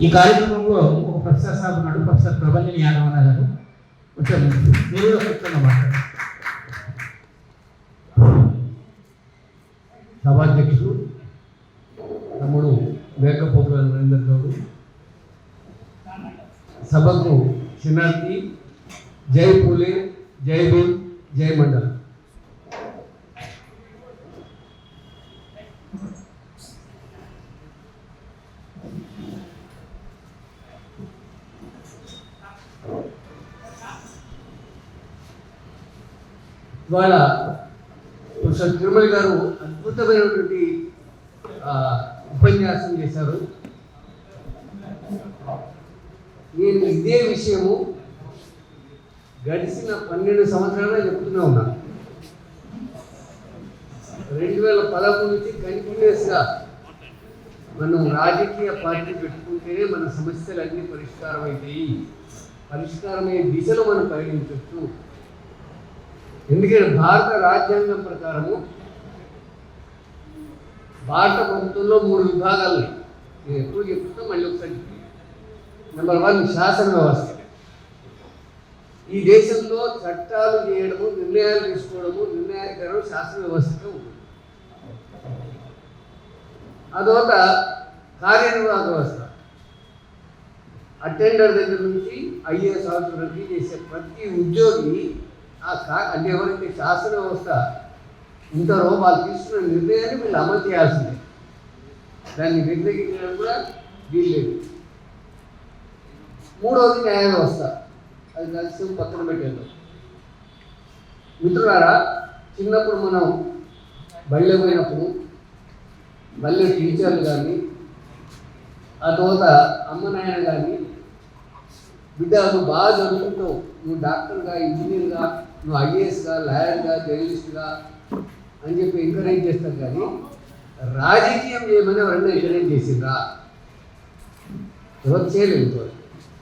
ఈ కార్యక్రమంలో ఇంకొక ప్రొఫెసర్ సాబ్ ఉన్నాడు, ప్రొఫెసర్ ప్రభంజన్ యాదవ్ అన్న గారు. కొంచెం మీరు కూర్చున్నమాట. సభాధ్యక్షుడు తమ్ముడు వేగపోతుల నరేందర్ గౌడ్, సభకు శనార్థి, జై పూలే, జై భీమ్, జై మండల్. ఇవాళ ప్రొఫెసర్ తిరుమల గారు అద్భుతమైనటువంటి ఉపన్యాసం చేశారు. నేను ఇదే విషయము గడిచిన 12 సంవత్సరాలుగా చెప్తూనే ఉన్నాను. 2011 నుంచి కంటిన్యూస్గా మనం రాజకీయ పార్టీ పెట్టుకుంటేనే మన సమస్యలన్నీ పరిష్కారం అవుతాయి, పరిష్కారమయ్యే దిశలో మనం పయనించవచ్చు. ఎందుకంటే భారత రాజ్యాంగం ప్రకారము భారత ప్రభుత్వంలో 3 విభాగాలు. నేను ఎప్పుడు చెప్తున్నా, మళ్ళీ ఒకసారి నెంబర్ 1 శాసన వ్యవస్థ. ఈ దేశంలో చట్టాలు చేయడము, నిర్ణయాలు తీసుకోవడము, నిర్ణయాధికారం శాసన వ్యవస్థలో ఉంటుంది. అదొక కార్యనిర్వాహక వ్యవస్థ. అటెండర్ దగ్గర నుంచి ఐఏఎస్ ఆఫీసర్కి చేసే ప్రతి ఉద్యోగి అంటే ఎవరైతే శాసన వ్యవస్థ ఉంటారో వాళ్ళు తీసుకున్న నిర్ణయాన్ని వీళ్ళు అమలు చేయాల్సిందే, దాన్ని వ్యతిరేకించడం కూడా వీల్లేదు. 3వది న్యాయ వ్యవస్థ. అది కలిసి పక్కన పెట్టేది. మిత్రులారా, చిన్నప్పుడు మనం బళ్ళె పోయినప్పుడు బళ్ళె టీచర్లు కానీ, ఆ తర్వాత అమ్మ నాయన కానీ, బిడ్డ నువ్వు బాగా చదువుకుంటావు, నువ్వు డాక్టర్గా, ఇంజనీర్గా, నువ్వు ఐఏఎస్గా, లాయర్గా, జర్నలిస్ట్గా అని చెప్పి ఎంకరేజ్ చేస్తారు. కానీ రాజకీయం చేయమని ఎవరైనా ఎంకరేజ్ చేసిందా? ఎవరు చేయలేదు.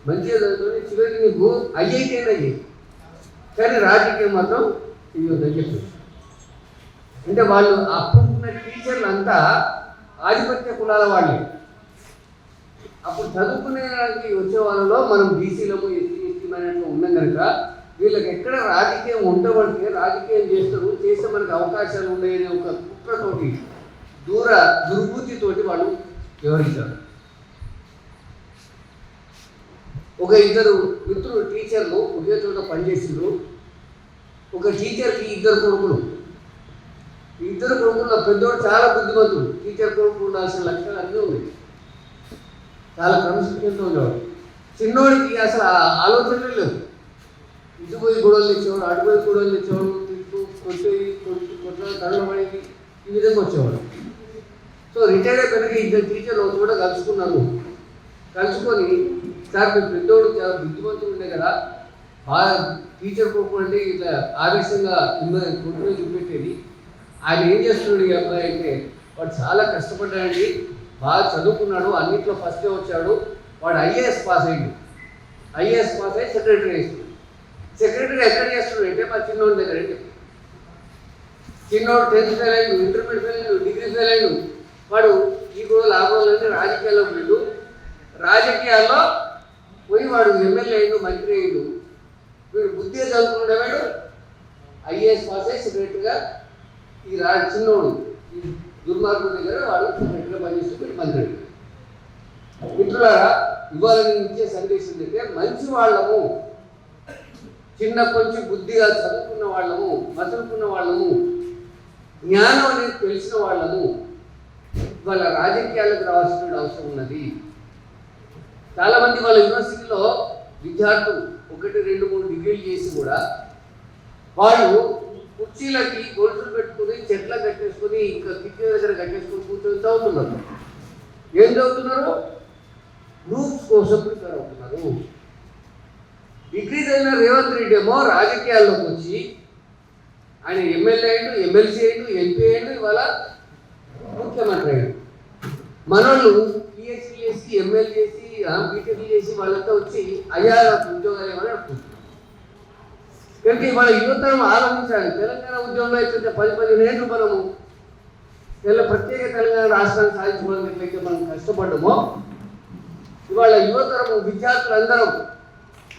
మంచిగా చదువుకొని చివరికి నీకు ఐఐటీనే అయ్యి, కానీ రాజకీయం మాత్రం ఇవ్వద్దని చెప్పి. అంటే వాళ్ళు అప్పుడున్న టీచర్లు అంతా ఆధిపత్య కులాల వాళ్ళే. అప్పుడు చదువుకునేదానికి వచ్చే వాళ్ళలో మనం బీసీలము, ఎస్సీ, ఎస్టీ మైనారిటీలో ఉన్నాం కనుక వీళ్ళకి ఎక్కడ రాజకీయం ఉండబడితే రాజకీయం చేస్తారు, చేస్తే మనకు అవకాశాలు ఉన్నాయనే ఒక కుట్రతోటి, దుర్బుద్ధితోటి వాళ్ళు వివరించారు. ఒక 2 మిత్రులు టీచర్లు ఒకే చోట పనిచేసిండ్రు. ఒక టీచర్కి 2 కొడుకులు. 2 కొడుకుల్లో పెద్దోడు చాలా బుద్ధిమంతుడు, టీచర్ కొడుకు ఉండాల్సిన లక్షణాలు అన్నీ ఉన్నాయి, చాలా క్రమశిక్షణతో ఉండేవాడు. చిన్నోడికి అసలు ఆలోచనలు లేవు. ఇటు పోయి గొడవలు తెచ్చేవాడు, అటు పోయి గొడవలు తెచ్చేవాడు, తిట్టు కొట్టాలి, కళ్ళు పడేది, ఈ విధంగా వచ్చేవాడు. సో రిటైర్డ్ అయిపోయినాక 2 టీచర్లు ఒక చోట కలుసుకున్నారు. కలుసుకొని, సార్ మీ పెద్దోడు చాలా బుద్ధిమంతుడు ఉండే కదా, బాగా టీచర్ కొడుకు అంటే ఇట్లా ఆవేశంగా కొట్టుకుని చూపెట్టేది, ఆయన ఏం చేస్తున్నాడు ఈ అబ్బాయి అంటే, వాడు చాలా కష్టపడ్డాడండి, బాగా చదువుకున్నాడు, అన్నింటిలో ఫస్టే వచ్చాడు, వాడు ఐఏఎస్ పాస్ అయ్యాడు. ఐఏఎస్ పాస్ అయ్యి సెక్రటరీ చేస్తున్నాడు. సెక్రటరీ ఎక్కడ చేస్తున్నాడు అంటే మా చిన్నోడి దగ్గర. చిన్నోడు 10th ఫెయిల్ అయ్యాడు, ఇంటర్మీడియట్ ఫెయిల్ అయ్యాడు, డిగ్రీ ఫెయిల్ అయ్యాడు. వాడు ఈ గోళ్ళు ఆ గోళ్ళని రాజకీయాల్లో వీళ్ళు రాజకీయాల్లో పోయి వాడు ఎమ్మెల్యే అయ్యాడు, మంత్రి అయ్యాడు. వీడు బుద్ధిగా చదువుకునేవాడు, ఐఏఎస్ పాస్ అయ్యి సెక్రటరీగా ఈ చిన్నోడు ఈ దుర్మార్గుడి దగ్గర వాడు సెక్రటరీగా పనిచేస్తూ వీడు మంత్రి. మిత్రులారా, ఇవాళ నేను ఇచ్చే సందేశం ఏంటంటే, మంచి వాళ్ళము, చిన్నప్పటి నుంచి బుద్ధిగా చదువుకున్న వాళ్ళము, మసులుకున్న వాళ్ళము, జ్ఞానం అనేది తెలిసిన వాళ్ళము వాళ్ళ రాజకీయాలకు రావాల్సిన అవసరం ఉన్నది. చాలామంది వాళ్ళ యూనివర్సిటీలో విద్యార్థులు 1, 2, 3 డిగ్రీలు చేసి కూడా వాళ్ళు కుర్చీలకి గొలుసులు పెట్టుకుని, చెట్ల కట్టేసుకొని, ఇంకా కిటికీ దగ్గర కట్టేసుకొని కూర్చొని చదువుతున్నారు. ఏం చదువుతున్నారు? గ్రూప్స్ కోసం ప్రిపేర్ అవుతున్నారు. డిగ్రీ చదివిన రేవంత్ రెడ్డి ఏమో రాజకీయాల్లోకి వచ్చి ఆయన ఎమ్మెల్యే అయ్యాడు, ఎమ్మెల్సీ అయ్యాడు, ఎంపీ అయ్యాడు, ఇవాళ ముఖ్యమంత్రి అయ్యాడు. మనోళ్ళు పిహెచ్డీ చేసి, ఎంఎల్ చేసి, బీటెక్ చేసి వాళ్ళంతా వచ్చి అయ్యా ఉద్యోగాలు ఏమని అనుకుంటున్నారు. కనుక ఇవాళ యువతరం ఆలోచించాలి. తెలంగాణ ఉద్యోగంలో అయితే 10-15 ఏళ్ళు మనము ప్రత్యేక తెలంగాణ రాష్ట్రాన్ని సాధించుకోవడానికి ఎట్లయితే మనం కష్టపడ్డామో, ఇవాళ యువతరము విద్యార్థులందరం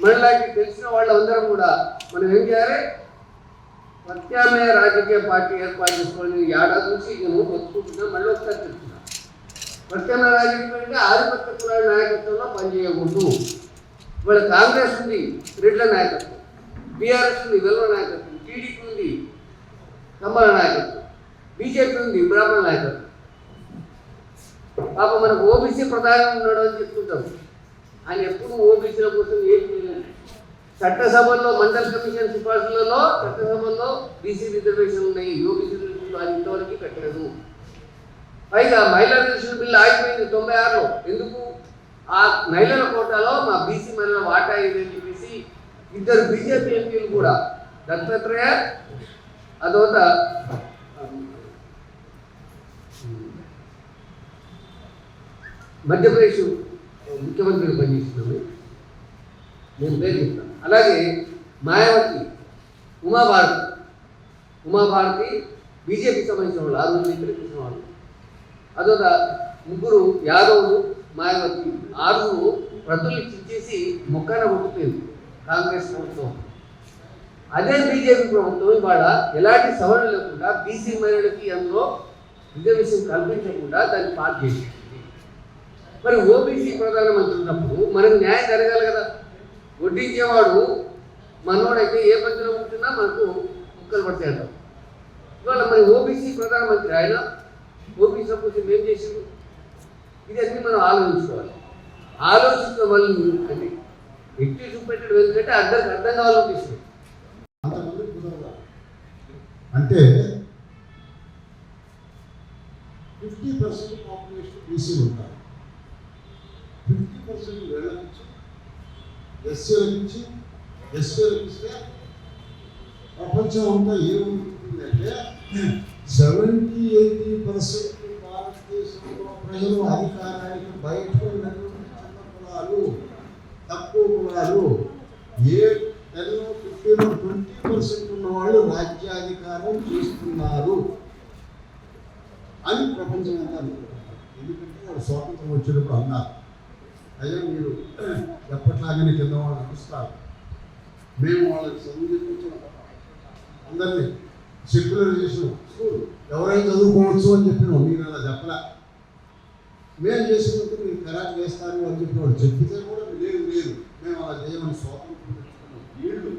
మనలాంటి తెలిసిన వాళ్ళందరం కూడా మనం ఏం చేయాలి? ప్రత్యామ్నాయ రాజకీయ పార్టీ ఏర్పాటు చేసుకోవాలని ఏడాది నుంచి నేను ఒప్పుకుంటున్నా. మళ్ళీ ఒకసారి చెప్తున్నా, ప్రత్యామ్నాయ రాజకీయం అంటే ఆధిపత్య కులాల నాయకత్వంలో పనిచేయకూడదు. ఇవాళ కాంగ్రెస్ ఉంది రెడ్ల నాయకత్వం, బీఆర్ఎస్ ఉంది వెల్వ నాయకత్వం, టీడీపీ ఉంది కమ్మల నాయకత్వం, బీజేపీ ఉంది బ్రాహ్మణ నాయకత్వం. పాప మనకు ఓబీసీ ప్రధాని ఉన్నాడు అని చెప్తుంటాం. ఆయన ఎప్పుడు ఓబీసీల కోసం ఏం చేయలేదు. చట్టసభల్లో మండల కమిషన్ సిఫార్సులలో చట్టసభల్లో బీసీ రిజర్వేషన్ ఉన్నాయి, ఓబీసీ రిజర్వేషన్లు అది ఇంతవరకు పెట్టలేదు. పైగా మహిళా రిజర్వేషన్ బిల్లు ఆగిపోయింది 96లో. ఎందుకు? ఆ మహిళల కోటాలో మా బీసీ మహిళల వాటా ఏదని చెప్పేసి ఇద్దరు బీజేపీ ఎంపీలు కూడా, దత్తాత్రేయ అదొక మధ్యప్రదేశ్ ముఖ్యమంత్రిగా పనిచేస్తున్నాము, నేను పేరు చెప్తాను. అలాగే మాయావతి, ఉమాభారతి బీజేపీకి సంబంధించిన వాళ్ళు, ఆ రోజు వ్యతిరేకించిన వాళ్ళు. అదొక ముగ్గురు యాదవులు, మాయావతి, 6 ప్రతులు ఇచ్చేసి మొక్కన కొట్టుపోయింది కాంగ్రెస్ ప్రభుత్వం. అదే బీజేపీ ప్రభుత్వం ఇవాళ ఎలాంటి సవరణ లేకుండా బీసీ మహిళలకి అందులో రిజర్వేషన్ కల్పించకుండా దాన్ని పాస్ చేసింది. మరి ఓబీసీ ప్రధానమంత్రి ఉన్నప్పుడు మనకు న్యాయం జరగాలి కదా. వడ్డించేవాడు మనోడైతే ఏ పంచులో ఉంటున్నా మనకు ముక్కలు పడతాయి అంటాం. ఇవాళ మరి ఓబీసీ ప్రధానమంత్రి ఆయన ఓబీసీ కోసం ఏం చేసిండు? ఇది అన్నీ మనం ఆలోచించుకోవాలి. ఆలోచించడం వల్ల అంటే ఎట్టి చూపెట్టడం ఎందుకంటే అందరికి అర్థం కావాలనిపిస్తుంది. అంటే 50% పాపులేషన్ బీసీ ఉంటారు, 50% వెళ్ళకించి ఎస్సీలకించి ఎస్టీలకిస్తే ప్రపంచం అంతా ఏముంటుందంటే 70-80% భారతదేశంలో ప్రజలు అధికారానికి బయటకు ఉన్నటువంటి చిన్న కులాలు, తక్కువ కులాలు, 10-15-20% ఉన్న వాళ్ళు రాజ్యాధికారం చేస్తున్నారు అని ప్రపంచం అంతా అనుకుంటున్నారు. ఎందుకంటే వాళ్ళు స్వాతంత్రం వచ్చేటప్పుడు అన్నారు, అయ్యా మీరు ఎప్పట్లాగానే కింద వాళ్ళు నడుస్తారు, మేము వాళ్ళకి చదువు చెప్పించాం, అందరినీ సెక్యులరైజేషన్ స్కూల్ ఎవరైనా చదువుకోవచ్చు అని చెప్పినాం. మీరు అలా చెప్పలే, మేము చేసినందుకు మీరు ఖరాబ్ చేస్తారు అని చెప్పి వాళ్ళు చెప్పితే కూడా లేదు మేము అలా చేయమని స్వాతంత్రం తెచ్చుకున్నాం. వీళ్ళు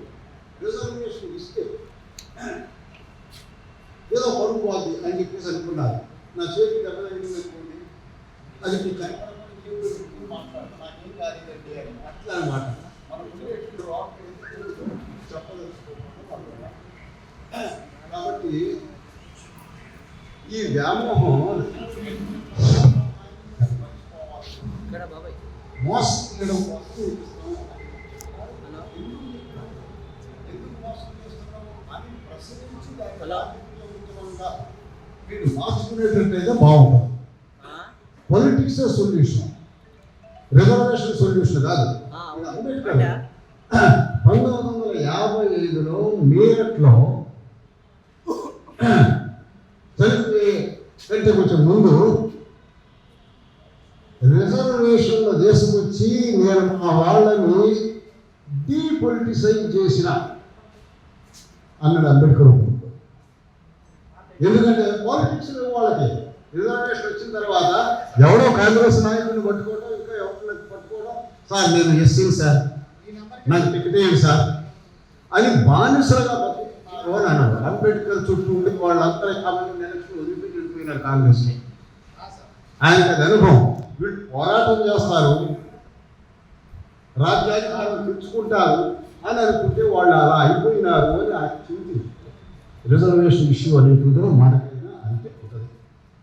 రిజర్వేషన్ ఇస్తే ఏదో పరుగు పోద్ది అని చెప్పేసి అనుకున్నారు. నా చేతికి దెబ్బ తగిలిందనుకోండి, అది మీ మాట్లాడు నాకేం కాదండి అని అట్లా అనమాట. మనం చెప్పదలుచుకోకుండా. కాబట్టి ఈ వ్యామోహం మోసం చేయడం ఎందుకు మోసం చేస్తున్నాము అని ప్రశ్నించి వీళ్ళు మార్చుకునేటట్టయితే బాగుంటుంది. పొలిటిక్స్ సొల్యూషన్, రిజర్వేషన్ సొల్యూషన్ కాదు. అంబేద్కర్ 1955లో మీరట్లో చనిపోయే కంటే కొంచెం ముందు రిజర్వేషన్ల దేశం వచ్చి నేను మా వాళ్ళని డీపొలిటిసైజ్ చేసిన అన్నాడు అంబేద్కర్. ఎందుకంటే పాలిటిక్స్ వాళ్ళకి రిజర్వేషన్ వచ్చిన తర్వాత ఎవడో కాంగ్రెస్ నాయకుడిని పట్టుకోవడం, ఇంకా ఎవరిని పట్టుకోవడం, సార్ నేను ఎస్సీ సార్ నాకు టికెట్ వేయండి సార్ అని బానిసలుగా బతుకుతున్నారు అని అన్నాడు. అంబేద్కర్ చుట్టూ ఉండి వాళ్ళందరూ కామెంట్ ఎలక్షన్ వదిలిపెట్టి వెళ్ళిపోయినారు కాంగ్రెస్కి. ఆయనకి అది అనుభవం. వీళ్ళు పోరాటం చేస్తారు, రాజ్యాధికారం తెచ్చుకుంటారు అని అనుకుంటే వాళ్ళు అలా అయిపోయినారు అని ఆయన చింతి. రిజర్వేషన్ ఇష్యూ అనేటువంటిదో మనకైనా అంతే ఉంటుంది.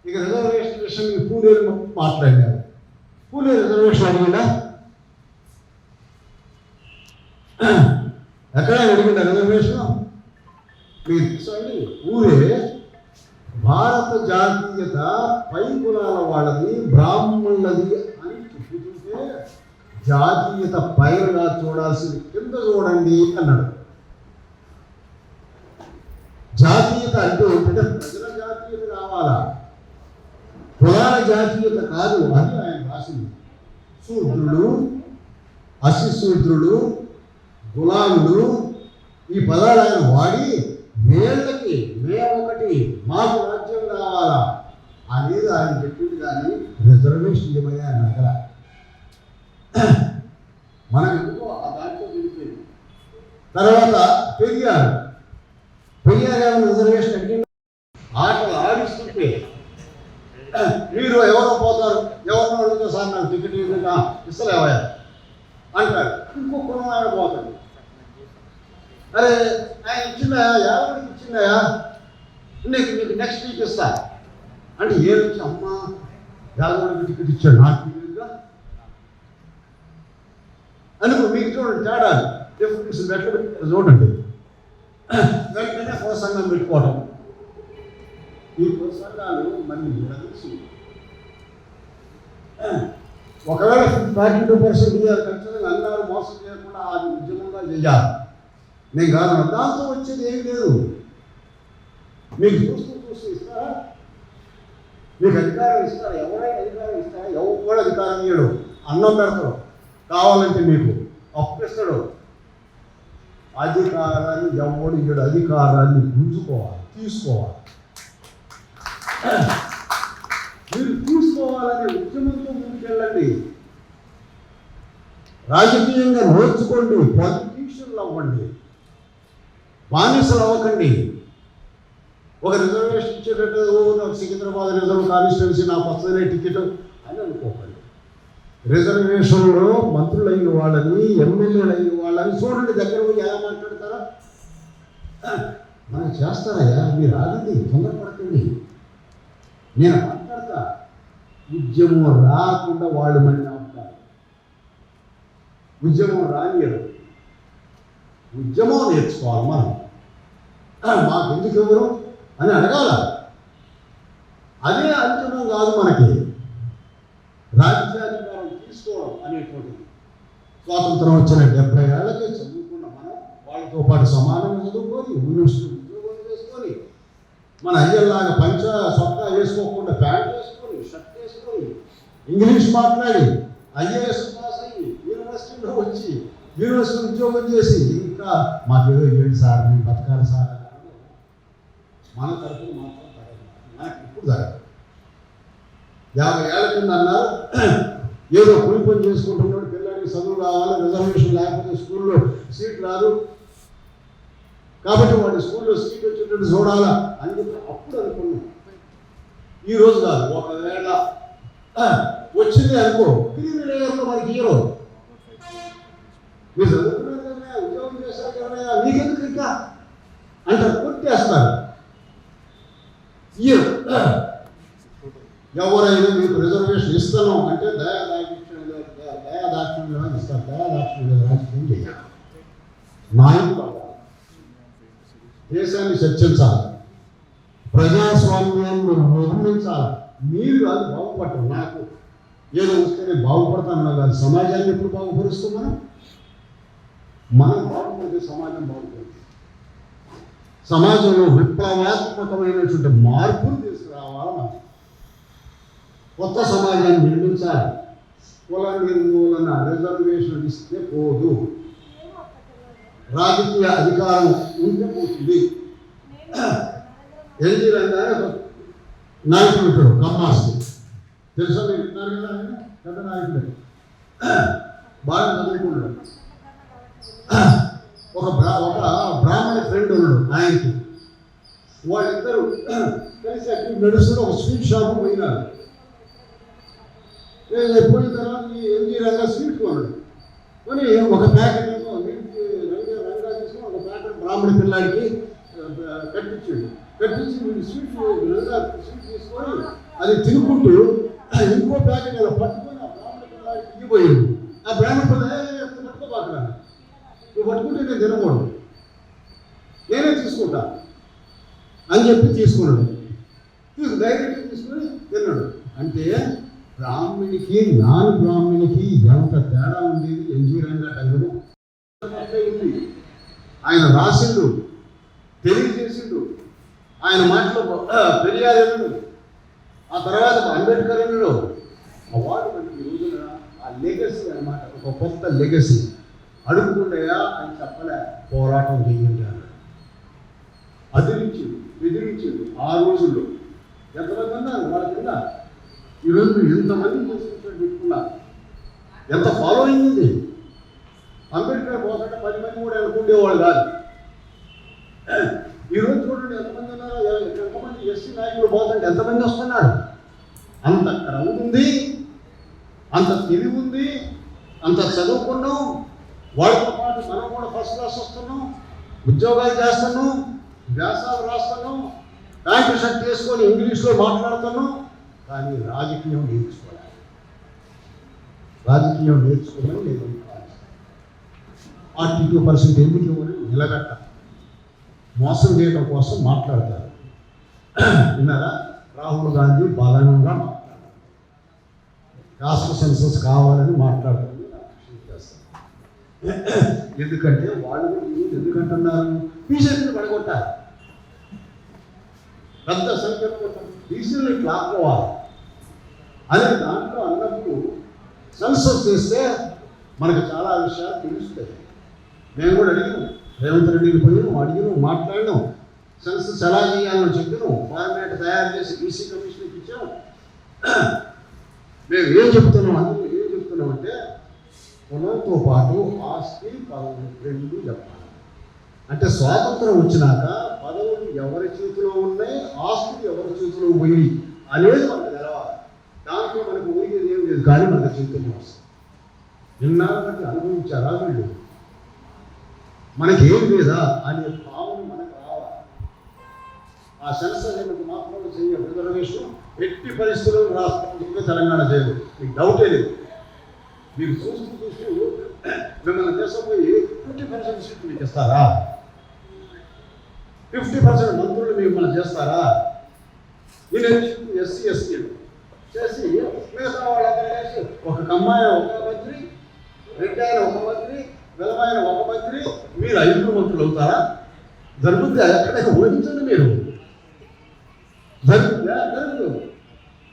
ఇక రిజర్వేషన్ విషయం పూలేరు మాట్లాడినారు. పూలే రిజర్వేషన్ అడిగిందా? ఎక్కడ అడిగిందా రిజర్వేషన్? మీరు తీసుకోండి. ఊరే భారత జాతీయత పై కులాల వాళ్ళది, బ్రాహ్మణులది అని చెప్పుకుంటే జాతీయత పైగా చూడాల్సింది కింద చూడండి అన్నాడు. జాతీయత అంటే ఏంటంటే ప్రజల జాతీయత కావాలా, కులాల జాతీయత కాదు అని ఆయన రాసింది. శూద్రుడు, అశిశూద్రుడు, గులాములు ఈ పదాలు ఆయన వాడి వీళ్ళకి మేమొకటి మాకు రాజ్యం కావాలా అనేది ఆయన చెప్పింది. కానీ రిజర్వేషన్ ఏమయ్యా ఆయన అడగల. మనం ఎందుకో ఆ దాంట్లో వెళ్ళిపోయింది. తర్వాత పెరియారు ఏమైనా రిజర్వేషన్ అడిగింది. ఆటలు ఆడిస్తుంటే మీరు ఎవరో పోతారు, ఎవరినో అడిగితే సార్ నాకు టికెట్ ఇస్తలేవా అంటారు. ఇంకో కులం ఆయన పోతాడు. అరే ఆయన ఇచ్చిందయా, ఎవరికి ఇచ్చిందయా, నీకు నెక్స్ట్ వీక్ ఇస్తా అంటే ఏమిచ్చి అమ్మా యాదవుడికి టికెట్ ఇచ్చాడు నాకు టికెట్గా అనుకో. మీకు చూడండి తేడా డిఫరెన్స్ పెట్ట చూడండి. వెంటనే ప్రోత్సాహం పెట్టుకోవడం. ఈ ప్రోత్సాహాలు మళ్ళీ తెలుసు. ఒకవేళ 42% ఖచ్చితంగా అందరూ మోసం చేయకుండా అది ఉద్యమంగా చేయాలి. నేను కాదు, దాంతో వచ్చేది ఏమి లేదు. మీకు చూస్తూ ఇస్తారా? మీకు అధికారం ఇస్తారా? ఎవరైనా అధికారం ఇస్తారా? ఎవరు కూడా అధికారం ఇయ్యడు. అన్నం పెడతాడు, కావాలంటే మీకు అప్పిస్తాడు. అధికారాన్ని ఎవడు ఇయ్యడు. అధికారాన్ని గుంజుకోవాలి, తీసుకోవాలి. మీరు తీసుకోవాలనే ఉద్యమంతో ముందుకెళ్ళండి. రాజకీయంగా నేర్చుకోండి, పొలిటీషియన్లు అవ్వండి, బానిసలు అవ్వకండి. ఒక రిజర్వేషన్ ఇచ్చేటట్టు నాకు సికింద్రాబాద్ రిజర్వ్ కాన్స్టిట్యున్సీ నాకు వస్తుందనే టికెట్ అని అనుకోకండి. రిజర్వేషన్లో మంత్రులు అయిన వాళ్ళని, ఎమ్మెల్యేలు అయిన వాళ్ళని చూడండి, దగ్గర పోయి ఎలా మాట్లాడతారా? మనం చేస్తారయ్యా, మీరు ఆగండి, తొందరపడకండి. నేను మాట్లాడతా. ఉద్యమం రాకుండా వాళ్ళు మళ్ళీ ఆపుతారు. ఉద్యమం రానియరు. ఉద్యమం నేర్చుకోవాలి మనం. మాకు ఎందుకు ఎవరు అని అడగాల. అదే అంచనం కాదు మనకి. రాజ్యాధికారం తీసుకోవడం అనేటువంటిది. స్వాతంత్రం వచ్చిన 70 ఏళ్ళకి చదువుకున్న మనం వాళ్ళతో పాటు సమానంగా చదువుకొని యూనివర్సిటీ ఉద్యోగం చేసుకొని మన అయ్యల్లాగా పంచ సొక్కా వేసుకోకుండా ప్యాంట్ వేసుకొని షర్ట్ వేసుకొని ఇంగ్లీష్ మాట్లాడి ఐఏఎస్ పాస్ అయ్యి యూనివర్సిటీలో వచ్చి యూనివర్సిటీ ఉద్యోగం చేసి ఇంకా మాకేదో ఏంటి సార్ మీ బతకాలి సార్ మన తరఫున మాత్రం తగ్గదు. మనకి ఇప్పుడు తగ్గదు. 50 ఏళ్ళ కింద అన్నారు ఏదో కూలి పని చేసుకుంటున్నాడు, పిల్లడికి చదువు కావాలి, రిజర్వేషన్ లేకపోతే స్కూల్లో సీట్ రాదు కాబట్టి వాడి స్కూల్లో సీట్ వచ్చేటట్టు చూడాలా అని చెప్పి అప్పుడు అనుకున్నాం. ఈరోజు కాదు. ఒకవేళ వచ్చింది అనుకో, తిరిగి లేయర్లో మనకి హీరో మీరు చదువుకున్నారు కదా, ఉద్యోగం చేశారు కదా, మీకెందుకు ఇంకా అంటారు, కొట్టేస్తారు. ఎవరైనా మీకు రిజర్వేషన్ ఇస్తాను అంటే దయాదాక్షిణ్యంగా ఇస్తారు. దయాదాక్షిణ్యంగా రాజకీయం చేయాలి. నాయకులు దేశాన్ని చర్చించాలి, ప్రజాస్వామ్యాన్ని నిర్మించాలి. మీరు కాదు బాగుపడటం. నాకు ఏదో వస్తేనే బాగుపడతాను కాదు. సమాజాన్ని ఎప్పుడు బాగుపరుస్తాం? మనం బాగుపడితే సమాజం బాగుపడుతుంది. సమాజంలో విప్లవాత్మకమైనటువంటి మార్పులు తీసుకురావాలి. మనం కొత్త సమాజాన్ని నిర్మించాలి. కుల నిర్మూలన, రిజర్వేషన్ ఇస్తే పోదు. రాజకీయ అధికారం ఉంటే పోతుంది. ఎన్టీ రంగారావు నాయకుడు ఉంటాడు, కమ్మాసి తెలుసా? మీరు విన్నారు కదా, పెద్ద నాయకుడు, బాగా చదువుకున్నాడు. ఒక బ్రాహ్మణ ఫ్రెండ్ ఉన్నాడు ఆయనకి. వాళ్ళిద్దరూ కలిసి అక్కడ నడుస్తూ ఒక స్వీట్ షాప్ పోయినారు. పోయిన తర్వాత ఎన్టీ రంగా స్వీట్ కొన్నాడు. కొని ఒక ప్యాకెట్ రంగా తీసుకుని ఒక ప్యాకెట్ బ్రాహ్మణ పిల్లాడికి కట్టించి వీడు స్వీట్ తీసుకొని అది తినుకుంటూ ఇంకో ప్యాకెట్ అలా పట్టుకొని ఆ బ్రాహ్మణ పిల్లాడికి దిగిపోయింది. ఆ బ్రాహ్మణ పిల్ల పట్టుకోబాకున్నాను, నువ్వు పట్టుకుంటే నేను తినకూడదు, నేనే తీసుకుంటా అని చెప్పి తీసుకున్నాడు. డైరెక్ట్గా తీసుకుని తిన్నాడు. అంటే బ్రాహ్మణికి నాన్ బ్రాహ్మణికి ఎంత తేడా ఉండేది. ఎన్జీ రంగా టైంలో ఆయన రాసిండు, తెలియజేసిండు. ఆయన మాటలో పెరియార్ ఎన్నుడు, ఆ తర్వాత అంబేద్కర్ ఎన్నుడు. అవార్డు కంటే ఈ రోజున ఆ లెగసీ అనమాట, ఒక కొత్త లెగసీ. అడుగుతుండయా అని చెప్పలే, పోరాటం చేయండి అన్నాడు. అదిరించి బెదిరించింది. ఆ రోజుల్లో ఎంతమంది ఉన్నారు వాళ్ళ కింద? ఈరోజు ఎంతమంది చేసుకుంటారు పెట్టుకున్నారు, ఎంత ఫాలోయింగ్ ఉంది. అంబేద్కర్ పోతుంటే 10 మంది కూడా అనుకుండేవాళ్ళు కాదు. ఈరోజు చూడండి ఎంతమంది ఉన్నారు, ఎంతమంది ఎస్సీ నాయకులు పోతుంటే ఎంతమంది వస్తున్నారు. అంత క్రౌడ్ ఉంది, అంత తెలివి ఉంది, అంత చదువుకున్నాం. వాళ్ళతో పాటు మనం కూడా ఫస్ట్ క్లాస్ వస్తున్నాం, ఉద్యోగాలు చేస్తున్నాం, వ్యాసాలు రాస్తున్నాం, ప్యాంటు షర్ట్ చేసుకొని ఇంగ్లీష్లో మాట్లాడుతున్నాం. కానీ రాజకీయం నేర్చుకోవాలి. రాజకీయం నేర్చుకోవాలని నేను 42% ఎందుకు ఇవ్వని నిలబెట్ట మోసం చేయడం కోసం మాట్లాడతారు. విన్నారా? రాహుల్ గాంధీ బలంగా మాట్లాడారు, రాష్ట్ర సెన్సస్ కావాలని మాట్లాడుతుంది. ఎందుకంటే వాళ్ళు ఎందుకంటున్నారు, బీజేపీని పడగొట్టారు, పెద్ద సంఖ్యలో బీసీలు లాక్కోవాలి అనే దాంట్లో అన్నప్పుడు సెన్సస్ చేస్తే మనకు చాలా విషయాలు తెలుస్తాయి. మేము కూడా అడిగినాం, రేవంత్ రెడ్డిని పోయినాం, అడిగినాం, మాట్లాడినాం, సెన్సస్ ఎలా చేయాలని చెప్పినాం, ఫార్మాట్ తయారు చేసి బీసీ కమిషన్కి ఇచ్చాం. మేము ఏం చెప్తున్నాం, అందులో ఏం చెప్తున్నామంటే కులంతో పాటు ఆస్తి పదవులు రెండు చెప్పాలి. అంటే స్వాతంత్రం వచ్చినాక పదవులు ఎవరి చేతిలో ఉన్నాయి, ఆస్తులు ఎవరి చేతిలో పోయి అనేది మనకు తెలవాలి. దాంట్లో మనకు ఊరికేది ఏం లేదు, కానీ మనకు చైతన్యం వస్తుంది. నిన్నాళ్ళ బట్టి అనుభవించారా వీళ్ళు, మనకి ఏం లేదా అనే భావన మనకు రావాలి. ఆ సెన్సస్ మనకు మాత్రం చేయ రిజర్వేషన్ ఎట్టి పరిస్థితుల్లో రాష్ట్రంలో తెలంగాణ చేయదు, మీకు డౌటే లేదు. మీరు చూస్తూ మిమ్మల్ని దేశపోయి 50% సీట్లు మీకు ఇస్తారా? 50% మంత్రులు మిమ్మల్ని చేస్తారా? ఎస్సీ ఎస్టీలు చేసి మిగతా వాళ్ళందరూ చేసి ఒక కమ్మాయ ఒక మంత్రి, రెడ్డాయన ఒక మంత్రి, వెలమాయన ఒక మంత్రి, మీరు 5 మంత్రులు అవుతారా? జరుగుతుందా? ఎక్కడైనా ఊహించండి మీరు. జరుగుతుందా? జరుగుతుంది.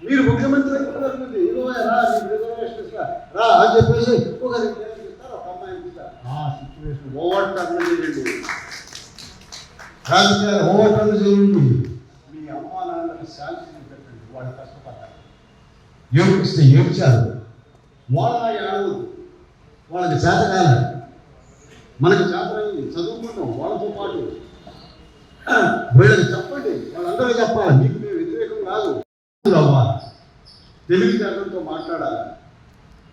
మీరు ముఖ్యమంత్రి అయితే జరుగుతుంది. ఇదిగో రా, నీకు రిజర్వేషన్ ఇస్తా రా అని చెప్పేసి ఒకరికి ఇస్తారు, ఒక అమ్మాయికి ఇస్తారు. ఆ సిచ్యువేషన్ ఓవర్ టర్న్ చేయండి, రాజకీయాలు ఓవర్ టర్న్ చేయండి. మీ అమ్మా నాన్నలకు శాంతి పెట్టండి, వాళ్ళు కష్టపడ్డారు, ఏడిపిస్తే ఏడ్చారు, వాళ్ళ ఆడవద్దు, వాళ్ళకి చేతకాలి, మనకి చేతనైంది, చదువుకుంటాం వాళ్ళతో పాటు. వీళ్ళకి చెప్పండి, వాళ్ళందరూ చెప్పాలి, మీకు మేము వ్యతిరేకం కాదు, అవ్వాలి, తెలివితేటలతో మాట్లాడాలి.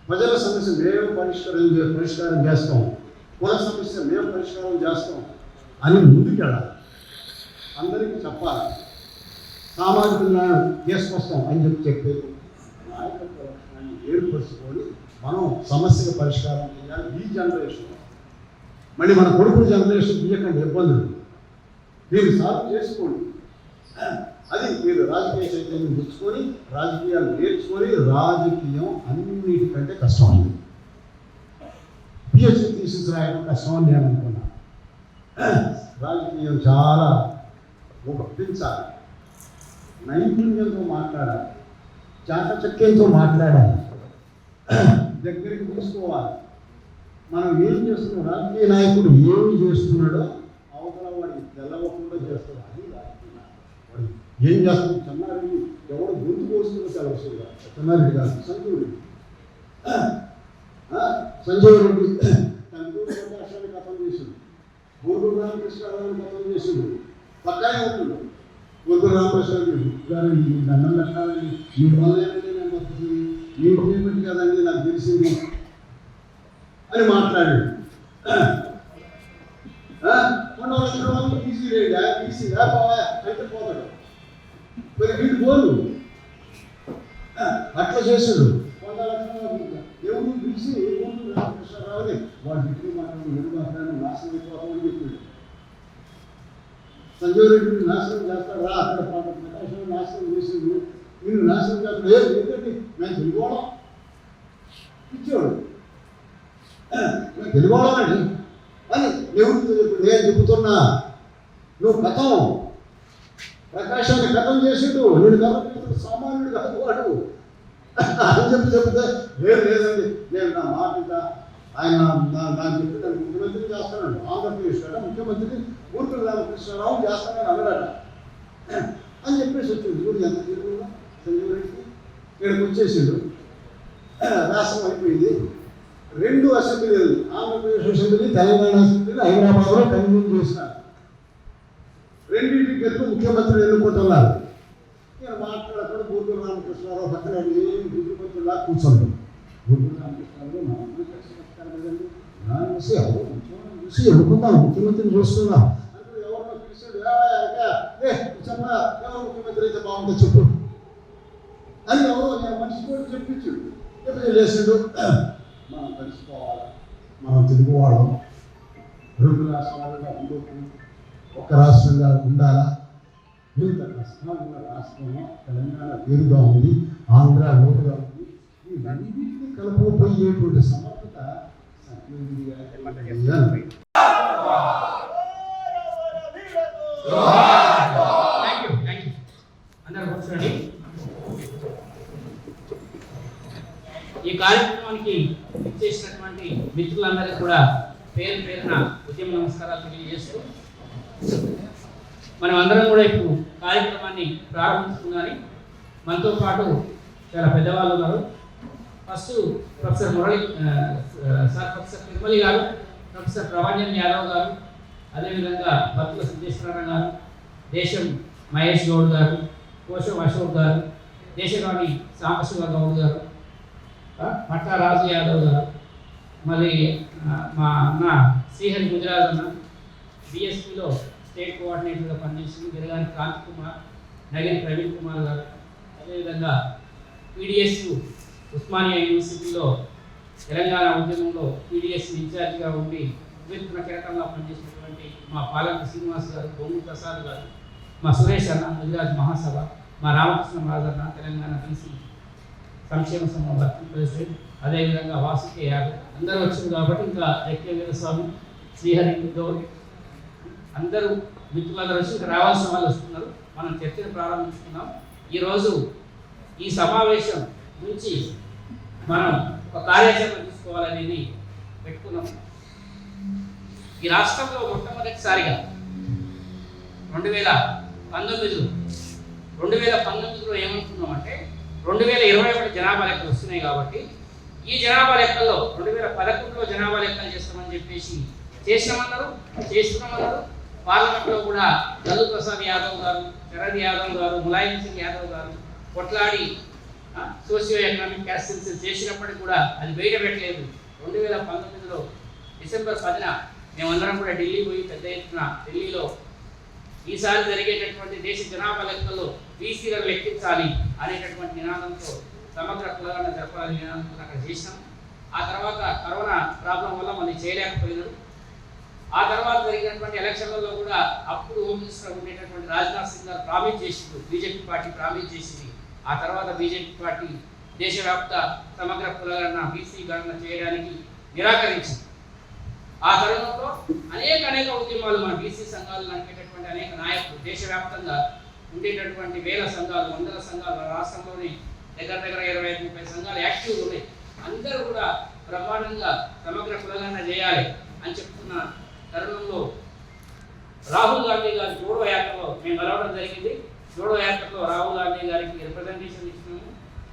ప్రజల సమస్య మేము పరిష్కారం చేస్తాం, కుల సమస్య మేము పరిష్కారం చేస్తాం అని ముందుకెళ్ళాలి, అందరికీ చెప్పాలి. సామాజిక న్యాయం తీసుకొస్తాం అని చెప్పేది నాయకత్వ లక్షణాన్ని ఏర్పరుచుకొని మనం సమస్యకు పరిష్కారం చేయాలి. ఈ జనరేషన్ మళ్ళీ మన కొడుకు జనరేషన్ తీయకండి ఇబ్బందులు, మీరు సాల్వ్ చేసుకోండి. అది మీరు రాజకీయ చైతన్యం తెచ్చుకొని రాజకీయాలు నేర్చుకొని, రాజకీయం అన్నిటికంటే కష్టమైంది. పిహెచ్డి థీసిస్ రాయడం కష్టం అని నేను అనుకున్నా. రాజకీయం చాలా ఒప్పించాలి, నైపుణ్యంతో మాట్లాడాలి, చాకచక్యంతో మాట్లాడాలి, దగ్గరికి తీసుకోవాలి. మనం ఏం చేస్తున్నాం, రాజకీయ నాయకుడు ఏమి చేస్తున్నాడో అవతల వాడికి తెలవకుండా చేస్తున్నాడు. అది రాజకీయ వాడు ఏం చేస్తున్నాడు. చెన్నారెడ్డి ఎవడో గొంతు కోస్తుందో తెలవస్తుంది. చెన్నారెడ్డి కాదు, సంజీవ్ రెడ్డి. సంజీవ్ రెడ్డి తన ప్రకాశాన్ని కథం చేసిండు, గోగురు రామకృష్ణారావుని కథం చేసిండు, పక్కానే ఉంటుండు. గోగురు రామకృష్ణారావు గారు దండం పెట్టాలని మీ వల్ల నేను వస్తుంది, మీ పేమెంట్ కదండి నాకు తెలిసింది అని మాట్లాడాడు. ఈజీ రేడా, ఈజీగా పోవా అంటే పోతాడు, మరి వీడు పోదు. అట్లా చేశాడు. ఎవరు పిలిచి రామకృష్ణారావుని వాడు బిడ్డ మాట్లాడి ఎదురు మాట్లాడి నాశనం అయిపోతామని చెప్పాడు. సంజయ్ రెడ్డిని నాశనం చేస్తాడు రా, అక్కడ ప్రకాశం నాశనం చేసిండు, మీరు నాశనం చేస్తాడు. ఏంటంటే మేము తెలుగువాళ్ళం ఇచ్చేవాడు, తెలుగువాళ్ళమండి అని ఎవరితో చెప్పాడు. నేను చెబుతున్నా, నువ్వు కథం ప్రకాశాన్ని కథం చేసిండు, నేను కాబట్టి సామాన్యుడు కాదు వాడు. అని చెప్తే లేదండి నేను నా మాట ఇంకా ఆయన నాకు చెప్పి నన్ను ముఖ్యమంత్రి చేస్తానండి. ఆంధ్రప్రదేశ్ కదా ముఖ్యమంత్రి ఊరుకుల రామకృష్ణరావు చేస్తానని అన్నాడట అని చెప్పేసి వచ్చింది. ఇప్పుడు ఎంత తిరుగుతుందా సంజీవరెడ్డికి ఇక్కడికి వచ్చేసిండు. రాష్ట్రం అయిపోయింది. 2 అసెంబ్లీలు, ఆంధ్రప్రదేశ్ అసెంబ్లీ, తెలంగాణ అసెంబ్లీని హైదరాబాద్లో కన్వీన్ చేసినారు. రెండింటికి ఎదురు ముఖ్యమంత్రి ఎన్నుకుంటున్నారు. నేను మాట్లాడకుండా ఊరుకుల రామకృష్ణరావు పక్కన ఏం ముఖ్యమంత్రిలా కూర్చున్నాడు. ఊరుకుల రామకృష్ణరావు నా కదండి నా చూసి ఎవరు చూసి ఎన్నుకుందాం, ముఖ్యమంత్రిని చూస్తున్నాం అంటే ఎవరినో పిలిచాడు. ఎవరు ముఖ్యమంత్రి అయితే బాగుంటుంది చెప్పు అని ఎవరో మనిషి కూడా చెప్పించాడు. ఎప్పుడు లేచాడు, మనం కలిసిపోవాలి, మనం తెలుగువాళ్ళం, 2 రాష్ట్రాలుగా ఉండొచ్చు, ఒక రాష్ట్రంగా ఉండాలా, ఇంత కష్టంగా ఉన్న రాష్ట్రంలో తెలంగాణ వేరుగా ఉంది, ఆంధ్ర వేరుగా ఉంది, ఈ రెండింటినీ కలుపుకుపోయేటువంటి సమర్థత సంజీవరెడ్డి గారికి. ఈ కార్యక్రమానికి ఇచ్చేసినటువంటి మిత్రులందరికీ కూడా పేరున ఉద్యమ నమస్కారాలు తెలియజేస్తూ మనం అందరం కూడా ఇప్పుడు కార్యక్రమాన్ని ప్రారంభించుకున్నారని మనతో పాటు చాలా పెద్దవాళ్ళు ఉన్నారు. ఫస్ట్ ప్రొఫెసర్ ప్రొఫెసర్ తిరుమలి గారు, ప్రొఫెసర్ ప్రభంజన్ యాదవ్ గారు, అదేవిధంగా బత్తుల సిద్ధేశ్వరరావు గారు, దేశం మహేష్ గౌడ్ గారు, కోశం అశోక్ గారు, దేశరాణి సాంబశివ గౌడ్ గారు, పట్టా రాజు యాదవ్ గారు, మళ్ళీ మా అన్న శ్రీహరి గుజరాజ్ అన్న, బిఎస్పీలో స్టేట్ కోఆర్డినేటర్గా పనిచేసిన గిరగాని కాంతి కుమార్, నగిరి ప్రవీణ్ కుమార్ గారు, అదేవిధంగా పీడిఎస్ ఉస్మానియా యూనివర్సిటీలో తెలంగాణ ఉద్యమంలో పీడిఎస్ ఇన్ఛార్జిగా ఉండి వివేత్న కిరకంగా పనిచేసినటువంటి మా పాలక శ్రీనివాస్ గారు, బొమ్ము ప్రసాద్ గారు, మా సురేష్ అన్న గుజరాత్ మహాసభ, మా రామకృష్ణ రాజన్న తెలంగాణ బీసీ సంక్షేమ సంఘం వర్కింగ్ ప్రెసిడెంట్, అదేవిధంగా వాసుకి యాదవ్, అందరూ వచ్చింది కాబట్టి ఇంకా జక్య వీరస్వామి, శ్రీహరి గౌడ్, అందరూ మిత్రులందరూ వచ్చి ఇంకా రావాల్సిన వాళ్ళు వస్తున్నారు. మనం చర్చను ప్రారంభించుకున్నాం. ఈరోజు ఈ సమావేశం నుంచి మనం ఒక కార్యాచరణ తీసుకోవాలనేది పెట్టుకున్నాం. ఈ రాష్ట్రంలో మొట్టమొదటిసారిగా 2019లో ఏమనుకున్నామంటే 2021 జనాభా లెక్కలు వస్తున్నాయి కాబట్టి ఈ జనాభా లెక్కల్లో 2011లో జనాభా లెక్కలు చేస్తామని చెప్పేసి చేస్తున్నామన్నారు. పార్లమెంట్లో కూడా లల్లూ ప్రసాద్ యాదవ్ గారు, శరద్ యాదవ్ గారు, ములాయం సింగ్ యాదవ్ గారు కొట్లాడి సోషియో ఎకనామిక్ క్యాస్ట్ సెన్సస్ చేసినప్పటికీ కూడా అది బయట పెట్టలేదు. 2019లో డిసెంబర్ 10న మేమందరం కూడా ఢిల్లీ పోయి పెద్ద ఎత్తున ఢిల్లీలో ఈసారి జరిగేటటువంటి దేశ జనాభా లెక్కల్లో బీసీలను లెక్కించాలి అనేటటువంటి నినాదంతో సమగ్ర కులగణన జరపాలని నినాదంతో అక్కడ చేసినాం. ఆ తర్వాత కరోనా ప్రాబ్లం వల్ల మళ్ళీ చేయలేకపోయినారు. ఆ తర్వాత జరిగినటువంటి ఎలక్షన్లలో కూడా అప్పుడు హోమ్ మినిస్టర్ ఉండేటటువంటి రాజ్నాథ్ సింగ్ గారు ప్రామిస్ చేసింది, బీజేపీ పార్టీ ప్రామిస్ చేసింది. ఆ తర్వాత బీజేపీ పార్టీ దేశవ్యాప్త సమగ్ర కులగణన బీసీ గణన చేయడానికి నిరాకరించింది. ఆ తరుణంలో అనేక ఉద్యమాలు మన బీసీ సంఘాలు నడిపేటటువంటి అనేక నాయకులు దేశవ్యాప్తంగా ఉండేటటువంటి వేల సంఘాలు, వందల సంఘాలు, రాష్ట్రంలోని దగ్గర 25-30 సంఘాలు యాక్టివ్ ఉన్నాయి. అందరూ కూడా బ్రహ్మాండంగా సమగ్ర కులగణన చేయాలి అని చెప్తున్న తరుణంలో రాహుల్ గాంధీ గారి జోడో యాత్రలో మేము కలవడం జరిగింది. జోడో యాత్రలో రాహుల్ గాంధీ గారికి రిప్రజెంటేషన్ ఇచ్చినాము.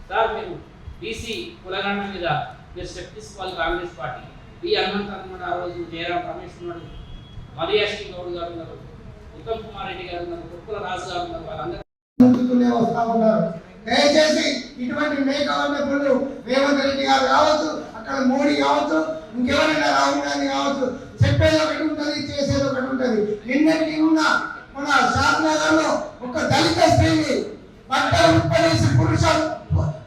సార్ మీరు బీసీ కులగణన మీద మీరు స్టెప్ తీసుకోవాలి కాంగ్రెస్ పార్టీ. బి హనుమంత్ అన్నమాట, ఆ రోజు జయరాం రమేష్ ఉన్నాడు, మధుయాశ్రీ గౌడ్ గారు ఉన్నారు, ఉత్తమ్ కుమార్ రెడ్డి గారు ఉన్నారు, కుప్పల రాజు గారు ఉన్నారు. వాళ్ళందరూ వస్తా ఉన్నారు. దయచేసి ఇటువంటి మేకవన్నప్పుడు రేవంత్ రెడ్డి గారు కావచ్చు, అక్కడ మోడీ కావచ్చు, ఇంకెవరైనా రాహుల్ గాంధీ కావచ్చు, చెప్పేది ఒకటి ఉంటుంది, చేసేది ఒకటి ఉంటుంది. నిన్నటి ఉన్న మన షాద్నగర్ లో ఒక దళిత స్త్రీని బట్టలు ఉప్పలేసి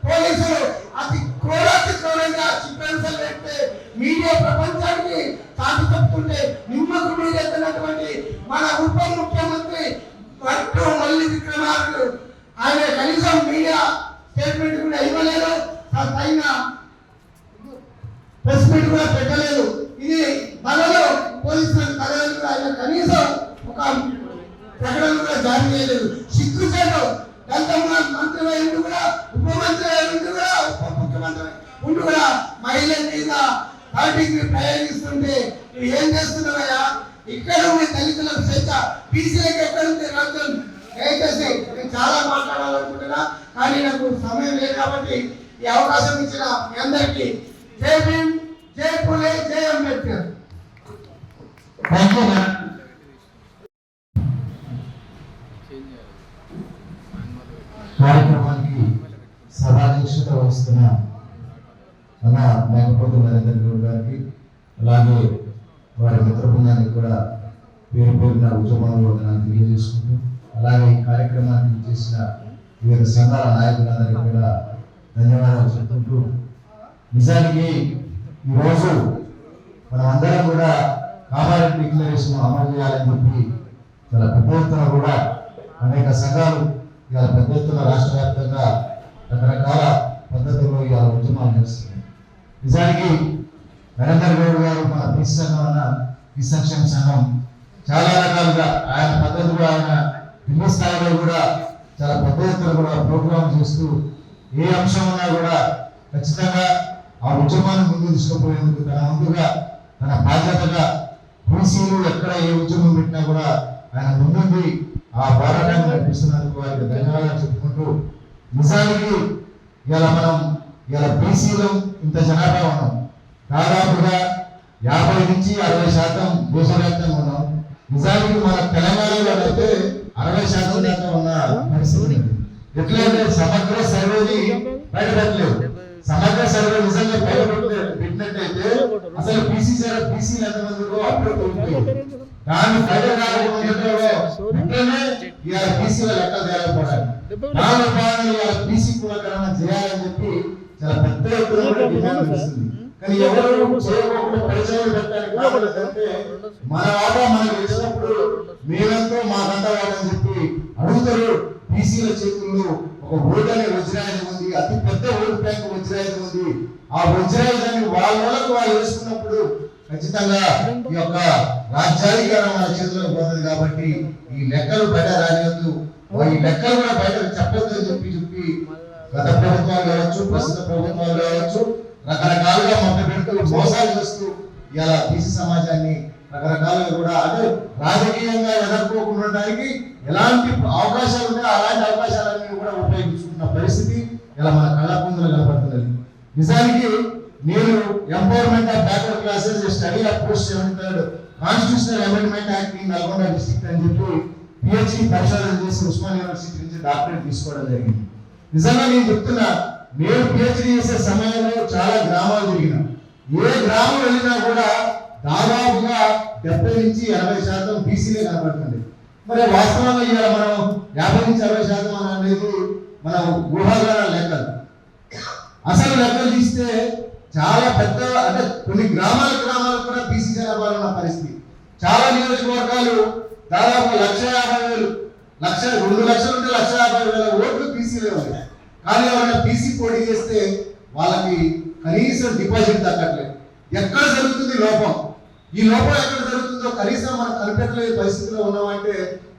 పోలీసులు అతి క్రూరంగా చిత్రహింసలు పెడితే మీడియా ప్రపంచానికి తాకి చెప్తుంటే నిమ్మకు మీరెత్తినటువంటి మన ఉప ముఖ్యమంత్రి మళ్ళీ విక్రమార్కులు ఆయన కనీసం మీడియా స్టేట్మెంట్ కూడా ఇవ్వలేదు, తగిన ప్రెస్ మీట్ కూడా పెట్టలేదు. ఇది మనలో పోలీసులకు తగలేదు. ఆయన కనీసం ఒక ప్రకటన కూడా జారీ చేయలేదు. సిగ్గుచేటు గతంలో మంత్రి అయ్యింది కూడా, ఉప మంత్రి అయ్యింది కూడా, ఉప మహిళల మీద పార్టీకి ప్రయోగిస్తుంటే నువ్వు ఏం చేస్తున్నావయ్యా? ఇక్కడ ఉన్న దళితులకు స్వేచ్ఛ, బీసీలకు ఎక్కడ ఉంది రాజ్యం? దయచేసి నేను చాలా మాట్లాడాలనుకుంటున్నా, కానీ నాకు సమయం లేదు కాబట్టి ఈ అవకాశం ఇచ్చిన మీ అందరికీ జై భీమ్, జై పులే, జై అంబేద్కర్. Thank you ma'am. కార్యక్రమానికి సభాధ్యక్షత వహిస్తున్న మన మేకపోతు నరేంద్ర గౌడ్ గారికి, అలాగే వారి మిత్ర బృందానికి కూడా పేరు పేరున ఉద్యమంలో వందనాలు తెలియజేసుకుంటూ, అలాగే ఈ కార్యక్రమానికి చేసిన వివిధ సంఘాల నాయకులందరికీ కూడా ధన్యవాదాలు చెప్పుకుంటూ, నిజానికి ఈరోజు మనం అందరం కూడా కామారెడ్డి డిక్లరేషన్ అమలు చేయాలని చెప్పి చాలా పెద్ద ఎత్తున కూడా అనేక సంఘాలు ఇవాళ పెద్ద ఎత్తున రాష్ట్ర వ్యాప్తంగా రకరకాల పద్ధతుల్లో ఇవాళ ఉద్యమాలు చేస్తున్నాయి. నిజానికి నరేందర్ గౌడ్ గారు మన బీసీ సంఘం అన్న బీసీ సంక్షేమ సంఘం చాలా రకాలుగా ఆయన పద్ధతులు, ఆయన ఢిల్లీ స్థాయిలో కూడా చాలా పెద్ద ఎత్తున కూడా ప్రోగ్రామ్ చేస్తూ ఏ అంశం ఉన్నా కూడా ఖచ్చితంగా ఆ ఉద్యమాన్ని ముందు తీసుకుపోయేందుకు తన ముందుగా తన బాధ్యతగా బీసీలు ఎక్కడ ఏ ఉద్యమం పెట్టినా కూడా ఆయన ముందుండి ఆ పోరాటాన్ని నడిపిస్తున్నందుకు వారికి ధన్యవాదాలు చెప్పుకుంటూ, నిజానికి ఇలా బీసీలు ఇంత జనాభా ఉన్నాం, దాదాపుగా 50 నుంచి 60% దేశవ్యాప్తంగా ఉన్నాం. నిజానికి మన తెలంగాణలో అయితే 60% దాకా ఉన్న పరిస్థితి. ఎట్లయితే సమగ్ర సర్వేని బయటపెట్టలేదు. సమగ్ర సర్వే నిజంగా బయటపెట్టినట్టయితే అసలు బీసీలు ఎంతమందిలో అప్పుడు దాన్ని బయట బీసీల లెక్కలు తేలకపోవడానికి దాని భాగంగా బీసీ కులకరణ చేయాలని చెప్పి చాలా పెద్ద ఎత్తున డిమాండ్ వస్తుంది. కానీ ఎవరు చేయకుండా పరిచయం పెట్టడానికి మన వాటా మనకు ఇచ్చినప్పుడు మేమెంతో మాకంతా వాటని చెప్పి అడుగుతారు. బీసీల చేతుల్లో ఒక ఓటు అనే వజ్రాయుధం ఉంది, అతి పెద్ద ఓటు బ్యాంకు వజ్రాయుధం ఉంది. ఆ వజ్రాయుధాన్ని వాళ్ళకు వాళ్ళు వేసుకున్నప్పుడు ఖచ్చితంగా ఈ యొక్క రాజ్యాధికారం మన చేతిలోకి పోతుంది. కాబట్టి ఈ లెక్కలు బయట రానివద్దు, ఈ లెక్కలు కూడా బయట చెప్పొద్దు అని చెప్పి గత ప్రభుత్వాలు కావచ్చు, ప్రస్తుత ప్రభుత్వాలు కావచ్చు, రకరకాలుగా మొదలు పెడుతూ మోసాలు చేస్తూ ఇలా బీసీ సమాజాన్ని రకరకాలుగా కూడా అంటే రాజకీయంగా ఎదుర్కోకుండా ఎలాంటి అవకాశాలు ఉన్నాయో అలాంటి అవకాశాలన్నీ కూడా ఉపయోగించుకున్న పరిస్థితి ఇలా మన కళ్ళ ముందులో కనబడుతున్నది. నిజానికి నేను empowerment of backward classes study of post 73rd constitutional amendment act in Nalgonda district అని చెప్పి పిహెచ్డి పరిశోధన చేసి ఉస్మాన్ యూనివర్సిటీ నుంచి డాక్టరేట్ తీసుకోవడం జరిగింది. నిజంగా నేను చెప్తున్నా, నేను పిహెచ్డి చేసే సమయంలో చాలా గ్రామాలు తిరిగిన, ఏ గ్రామం వెళ్ళినా కూడా దాదాపుగా 70 నుంచి 80% బీసీలే కనబడుతుంది. మరి వాస్తవంగా ఇవాళ మనం 50 నుంచి 60% అనేది మన ఊహాగాన లెక్కలు. అసలు లెక్కలు తీస్తే చాలా పెద్ద అంటే కొన్ని గ్రామాలు కూడా బీసీ జనాభాలో ఉన్న పరిస్థితి. చాలా నియోజకవర్గాలు దాదాపు 1,50,000 2 లక్షలు ఉంటే 1,50,000 ఓట్లు బీసీలే ఉన్నాయి. కానీ ఎవరైనా బీసీ పోటీ చేస్తే వాళ్ళకి కనీసం డిపాజిట్ దక్కట్లేదు. ఎక్కడ జరుగుతుంది లోపం? ఈ లోపం ఎక్కడ జరుగుతుందో కనీసం మనం కనిపెట్టలేని పరిస్థితిలో ఉన్నామంటే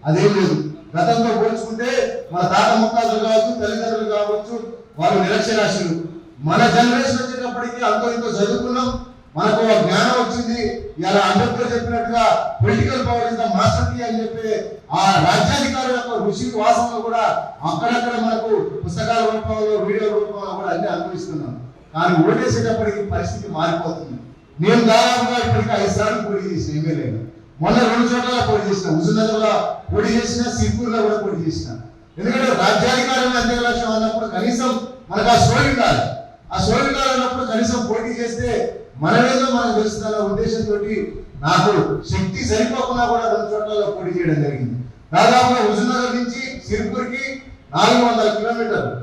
అదేం లేదు. గతంతో పోల్చుకుంటే మన తాత ముత్తాతలు కావచ్చు, తల్లిదండ్రులు కావచ్చు, వాళ్ళు నిరక్షరాస్యులు. మన జనరేషన్ వచ్చేటప్పటికి అంతో ఇంతో చదువుకున్నాం, మనకు జ్ఞానం వచ్చింది. ఇలా అంబేద్కర్ చెప్పినట్టుగా political power is the master key అని చెప్పి ఆ రాజ్యాధికారుల యొక్క ఋషి వాసనలు కూడా అక్కడక్కడ మనకు పుస్తకాల రూపంలో, వీడియో రూపంలో కూడా అన్ని అనుభవిస్తున్నాం. కానీ ఓటేసేటప్పటికి పరిస్థితి మారిపోతుంది. నేను దాదాపుగా ఇప్పటికీ 5 సార్లు పోటీ చేసిన ఎమ్మెల్యేగా. మొన్న 2 చోట్ల పోటీ చేసిన, హుజూర్నగర్లో పోటీ చేసిన, సిర్పూర్లో కూడా పోటీ చేసిన. ఎందుకంటే రాజ్యాధికారం అధ్యక్ష అన్నప్పుడు కనీసం మనకు ఆ సోయి ఉండాలి. ఆ సోయి ఉండాలన్నప్పుడు కనీసం పోటీ చేస్తే మనమేదో మనకు తెలుస్తున్న ఉద్దేశంతో నాకు శక్తి సరిపోకుండా కూడా 2 చోట్లలో పోటీ చేయడం జరిగింది. దాదాపుగా హుజూర్నగర్ నుంచి సిర్పూర్కి 400 కిలోమీటర్లు.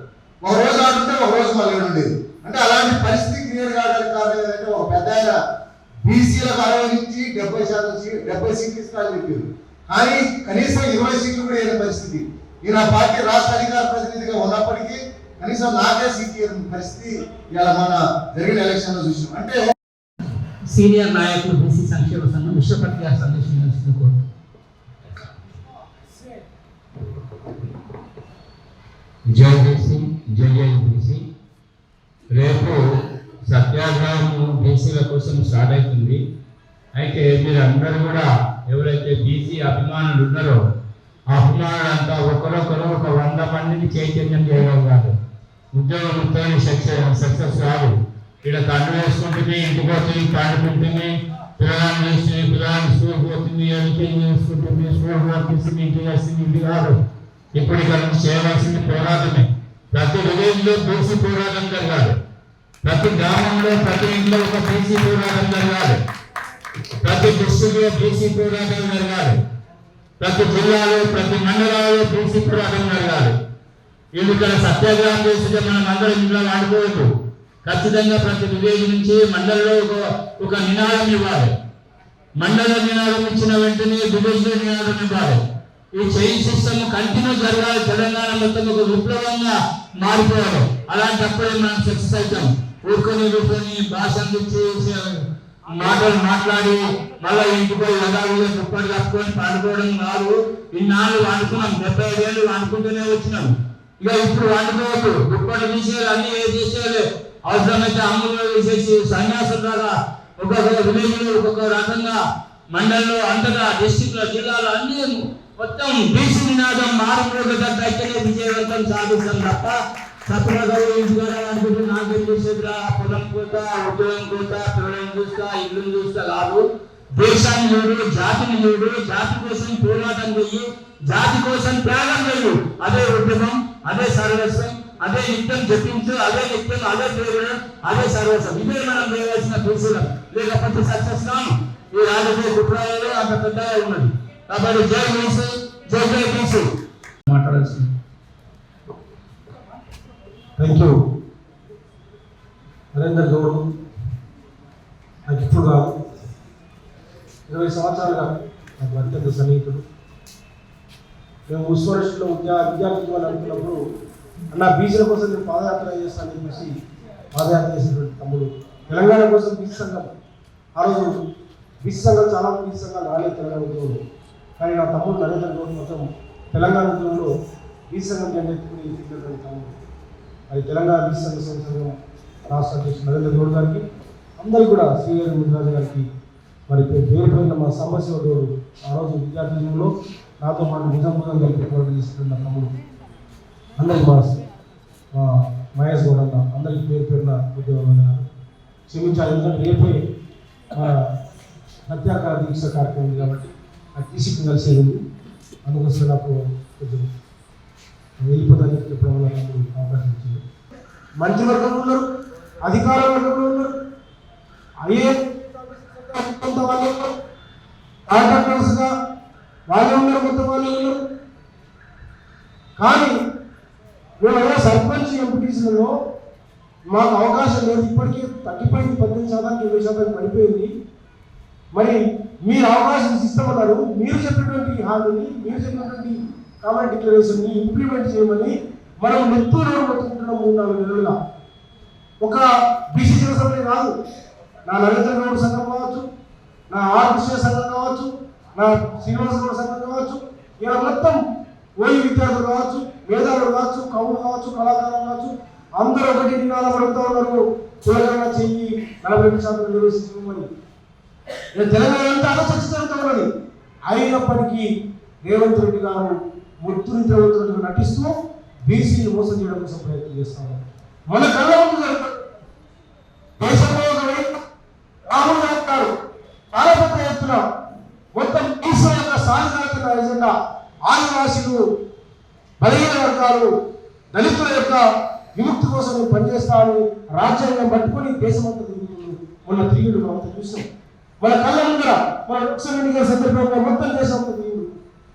ఒక రోజు ఆడుంటే ఒక రోజు మళ్ళీ ఉండేది. అంటే అలాంటి పరిస్థితి క్రియేట్ కావడానికి కారణం ఏంటంటే ఒక పెద్ద ఆయన బీసీలకు 60 నుంచి 70 సీట్లు ఇస్తారని చెప్పారు. కానీ కనీసం 20 సీట్లు కూడా లేని పరిస్థితి. ఈ నా పార్టీ రాష్ట్ర అధికార ప్రతినిధిగా ఉన్నప్పటికీ కనీసం నాకే సీట్లు ఇవ్వని పరిస్థితి ఇలా మన జరిగిన ఎలక్షన్ లో చూసాం. అంటే సీనియర్ నాయకులు బీసీ సంక్షేమ సంఘం విశ్వపతి గారి సందేశం కోరు. జై బీసీ, జై బీసీ. రేపు సత్యాగ్రహం బీసీల కోసం స్టార్ట్ అవుతుంది. అయితే మీరు అందరూ కూడా ఎవరైతే బీసీ అభిమానులు ఉన్నారో ఆ అభిమానులంతా ఒకరొకరు ఒక 100 మందిని చైతన్యం చేయగలగాలి. ఉద్యోగంతో సక్సెస్ కాదు. ఇక్కడ కళ్ళు వేసుకుంటుంది, ఇంటికి పోతుంది, పండుకుంటుంది, పిల్లగాన్ని చేస్తుంది, పిల్లగాన్ని స్కూల్ పోతుంది, ఎల్కేజీ చేసుకుంటుంది, స్కూల్ పంపిస్తుంది, ఇంటికి వేస్తుంది. ఇంటి కాదు. ఇప్పుడు ఇక్కడ నుంచి చేయవలసింది పోరాటమే. ప్రతి విలేజ్లో బీసీ పోరాటం జరగాలి. ప్రతి గ్రామంలో ప్రతి ఇంట్లో ఒక బీసీ పోరాటం జరగాలి. ప్రతి డిస్ట్రిక్ట్లో బీసీ పోరాటం జరగాలి. ప్రతి జిల్లాలో ప్రతి మండలాల్లో బీసీ పోరాటం జరగాలి. వీళ్ళు ఇక్కడ సత్యాగ్రహం చేస్తే మనం అందరం ఇంట్లో వాడుకోవద్దు. ఖచ్చితంగా ప్రతి విలేజ్ నుంచి మండలంలో ఒక నినాదం ఇవ్వాలి. మండల నినాదం ఇచ్చిన వెంటనే విలేజ్ నినాదం ఇవ్వాలి. ఈ చైన్ సిస్టమ్ కంటిన్యూ జరగాలి. తెలంగాణ మొత్తం ఒక విప్లవంగా మారిపోవాలి. అలాంటప్పుడే మనం సక్సెస్ అవుతాం. ఊరుకొని భాషను మాటలు మాట్లాడి మళ్ళీ ఇంటికి పోయి యథావిధిగా దుప్పటి కప్పుకొని పండుకోవడం కాదు. ఇన్నాళ్ళు వండుకున్నాం, 75 ఏళ్ళు వండుకుంటూనే వచ్చినాం. ఇక ఇప్పుడు వండుకోవద్దు. దుప్పటి తీసేయాలి, అన్ని చేసేయాలి. అవసరమైతే అమ్ములు వేసేసి సన్యాసం లాగా ఒక్కొక్క విలేజ్లో ఒక్కొక్క రకంగా మండలంలో అంతటా డిస్ట్రిక్ట్లో జిల్లాలో అన్ని మొత్తం బీసీ నినాదం మారుమూలకైతేనే విజయవంతం సాధిస్తాం తప్ప సపరేట్గా అనుకుంటే నాకేం చేసేదిరా, పొలం కోత, ఉద్యోగం కోత, పిల్లలను చూస్తా, ఇల్లుని చూస్తా కాదు. దేశాన్ని చూడు, జాతిని చూడు, జాతి కోసం పోరాటం చెయ్యి, జాతి కోసం త్యాగం చెయ్యి. అదే ఉద్యమం, అదే సర్వస్వం, అదే నిత్యం జపించు, అదే నిత్యం, అదే దేవుడు, అదే సర్వస్వం. ఇదే మనం చేయవలసిన బీసీలం. లేకపోతే సక్సెస్ కాను. ఈ రాజకీయ కుట్రాలు అంత పెద్దగా ఉన్నది. కాబట్టి జై బీసీ, జై జై బీసీ మాట్లాడాల్సింది. Thank you. నరేందర్ గౌడ్ నాకు ఇప్పుడు కాదు, 20 సంవత్సరాలుగా నాకు అత్యంత సన్నిహితుడు. మేము ఉస్వరస్లో విద్యార్థి వాళ్ళు అనుకున్నప్పుడు అన్న బీసీల కోసం నేను పాదయాత్ర చేస్తానని చెప్పేసి పాదయాత్ర చేసినటువంటి తమ్ముడు. తెలంగాణ కోసం బీసీ సంఘం, ఆ రోజు బీసీ సంఘం చాలా బీసీ సంఘాలు రాలేదు తెలంగాణ ఉద్యోగంలో. కానీ నా తమ్ముడు నరేందర్ గౌడ్ మొత్తం తెలంగాణ ఉద్యోగంలో బీసీ సంఘం జెండెత్తుకుని తిరిగినటువంటి తమ్ముడు. అది తెలంగాణ బీసీ సంఘం రాష్ట్ర అధ్యక్షుడు నరేంద్ర గౌడ్ గారికి, అందరికీ కూడా శ్రీగారి ముదిరాజు గారికి, మరి పేరు పోయిన మా సాంబశివ గౌడ్ ఆ రోజు విద్యార్థులలో నాతో పాటు నిజాముగా కలిపి పోరాటం చేస్తున్న తమ్ముడు, అందరికి మా మహేష్ గౌడ్ అన్న, అందరికీ పేరున ఉద్యోగం క్షమించాలి. ఎందుకంటే రేపే సత్యాగ్రహ దీక్ష కార్యక్రమం ఉంది కాబట్టి అది తీసుకుని కలిసేది ఉంది. అందుకోసం నాకు కొంచెం వెళ్ళిపోతానికి చెప్పడం వల్ల నాకు అవకాశం ఇచ్చింది. మంత్రివర్గంలో ఉన్నారు, అధికార వర్గంలో ఉన్నారు, కొంత వాళ్ళు ఉన్నారు, కాంట్రాక్టర్స్గా వాళ్ళే ఉన్నారు, కొంత వాళ్ళే ఉన్నారు. కానీ మేము సర్పంచ్ ఎంపీటీసీలలో మాకు అవకాశం లేదు. ఇప్పటికీ తగ్గిపోయింది, 18% 20% పడిపోయింది. మరి మీరు అవకాశం ఇస్తామన్నారు. మీరు చెప్పినటువంటి హామీని, మీరు చెప్పినటువంటి కామన్ డిక్లరేషన్ని ఇంప్లిమెంట్ చేయమని మనం నెత్తూరు పట్టుకుంటున్నాం 3-4 నెలలుగా. ఒక బీసీ సంఘమే కాదు, నా నరేంద్ర గౌడ్ సంఘం కావచ్చు, నా ఆర్ కృష్ణ సంఘం కావచ్చు, నా శ్రీనివాస గౌడ్ సంఘం కావచ్చు, ఇలా మొత్తం ఓయి విద్యార్థులు కావచ్చు, మేధావులు కావచ్చు, కవులు కావచ్చు, కళాకారులు కావచ్చు, అందరూ ఒకటి నినాదం అడుగుతూ ఉన్నారు. కులగణన చెయ్యి, 40% నిర్వహించమని. తెలంగాణ అంతా అదచచ్చితంతో ఉన్నది. అయినప్పటికీ రేవంత్ రెడ్డి గారు ముత్తునిద్రవంతులుగా నటిస్తూ బీసీని మోసం చేయడం కోసం ప్రయత్నం చేస్తాము. మన కళ్ళ ముందు దేశంలో రాహుల్ గాంధీ గారు చాలా పెద్ద ఎత్తున మొత్తం బీసీ యొక్క సాధికారత ఎజెండా, ఆదివాసీలు, బలహీన వర్గాలు, దళితుల యొక్క విముక్తి కోసం పనిచేస్తామని రాజ్యాంగం పట్టుకొని దేశమంతా తిరుగుతుంది. మొన్న తిరిగిడు మనం చూసాం. మన కళ్ళ ముందర మన లోక్సభ ఎన్నికల సందర్భంగా మొత్తం దేశం తిరిగిడు.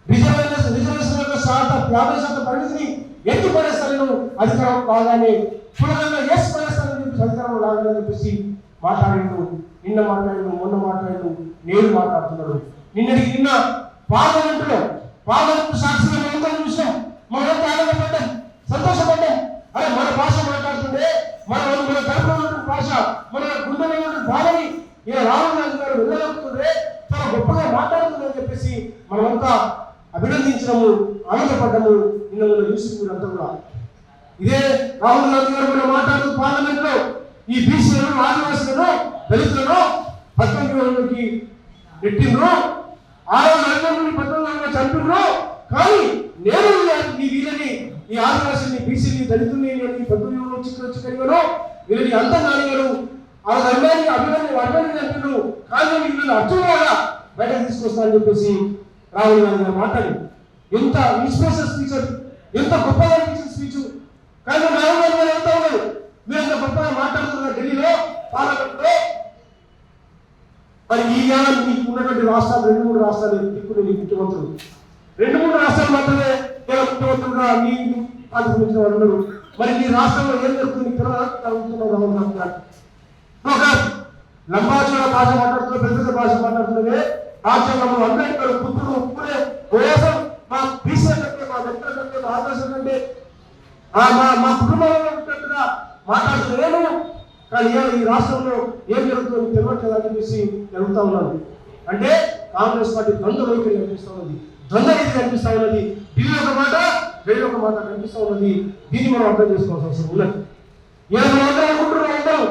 రిజర్వేషన్ యొక్క 50% పరిమితిని ఎత్తి పడేస్తాను అధికారం కాగానే, పునరంగా ఎస్ పడేస్తానని చెప్పి అధికారం రాగాలని చెప్పేసి మాట్లాడిండు. నిన్న మాట్లాడిండు, మొన్న మాట్లాడిండు, నేడు మాట్లాడుతున్నాడు. నిన్న పార్లమెంట్ సాక్షిగా మనందరం చూసాం. మనంతా ఆనందపడ్డాం, సంతోషపడ్డాం. అరే మన భాష మాట్లాడుతుండే, మన తరపున భాష, మన గుండెలో బాధని ఇలా రాహుల్ గాంధీ గారు వెళ్ళగలుగుతుందే, చాలా గొప్పగా మాట్లాడుతుందని చెప్పేసి మనమంతా అభినందించడము, ఆనందపడ్డము. నిన్న చూసి మీరంతా కూడా ఇదే రాహుల్ గాంధీ గారు కూడా మాట్లాడుతూ పార్లమెంట్ లో ఈ బీసీలను, ఆదివాసులను, దళితులను 19 నెట్టిండ్రు. ఆ రోజు 19 చంపిడ్రు. కానీ నేను ఈ వీళ్ళని, ఈ ఆదివాసిని, బీసీని, దళితుల్ని 19 చిక్కను వీళ్ళని అంతం కానిగారు. ఆ అభిమాని చంపిడ్రు. కానీ వీళ్ళని అర్జునులాగా బయటకు తీసుకొస్తా అని చెప్పేసి రాహుల్ గాంధీ గారు మాట్లాడి ఎంత ఇన్స్పిరేషన్ స్పీచ్, ఎంత గొప్పగా అనిపించిన స్పీచ్. కానీ రాహుల్ గాంధీ గారు ఎంత ఉన్నారు, మీరు ఎంత గొప్పగా మాట్లాడుతున్నారు ఢిల్లీలో, పార్లమెంట్లో. మరి ఈ జ్ఞానం మీకు ఉన్నటువంటి రాష్ట్రాలు 2-3 రాష్ట్రాలు ఇప్పుడు ముఖ్యమంత్రులు 2-3 రాష్ట్రాలు మాత్రమే ముఖ్యమంత్రులుగా మీ ఆలోచించిన వాళ్ళు ఉన్నారు. మరి ఈ రాష్ట్రంలో ఏం జరుగుతుంది ఒక లంబాచోళ భాష మాట్లాడుతున్నారు, పెద్ద భాష మాట్లాడుతున్నదే రాజ్యాంగంలో అంబేద్కర్, బుద్ధుడు, పులే, ఓఎస్ఎం మా బీసీ కంటే, మా వ్యక్తుల కంటే, మా ఆదర్శం కంటే, మా కుటుంబంలో ఉన్నట్టుగా మాట్లాడుతున్నాను. కానీ ఈ రాష్ట్రంలో ఏం జరుగుతుందో తెలియట్లేదు అని చెప్పేసి జరుగుతూ ఉన్నాను. అంటే కాంగ్రెస్ పార్టీ ద్వంద్వ వైఖరి కనిపిస్తూ ఉన్నది, ద్వంద్వ రీతి కనిపిస్తూ ఉన్నది. ఢిల్లీ ఒక మాట, ఢిల్లీ ఒక మాట కనిపిస్తూ ఉన్నది. దీన్ని మనం అర్థం చేసుకోవాల్సిన అవసరం ఉన్నది. మనం అందరం అనుకుంటున్నాం,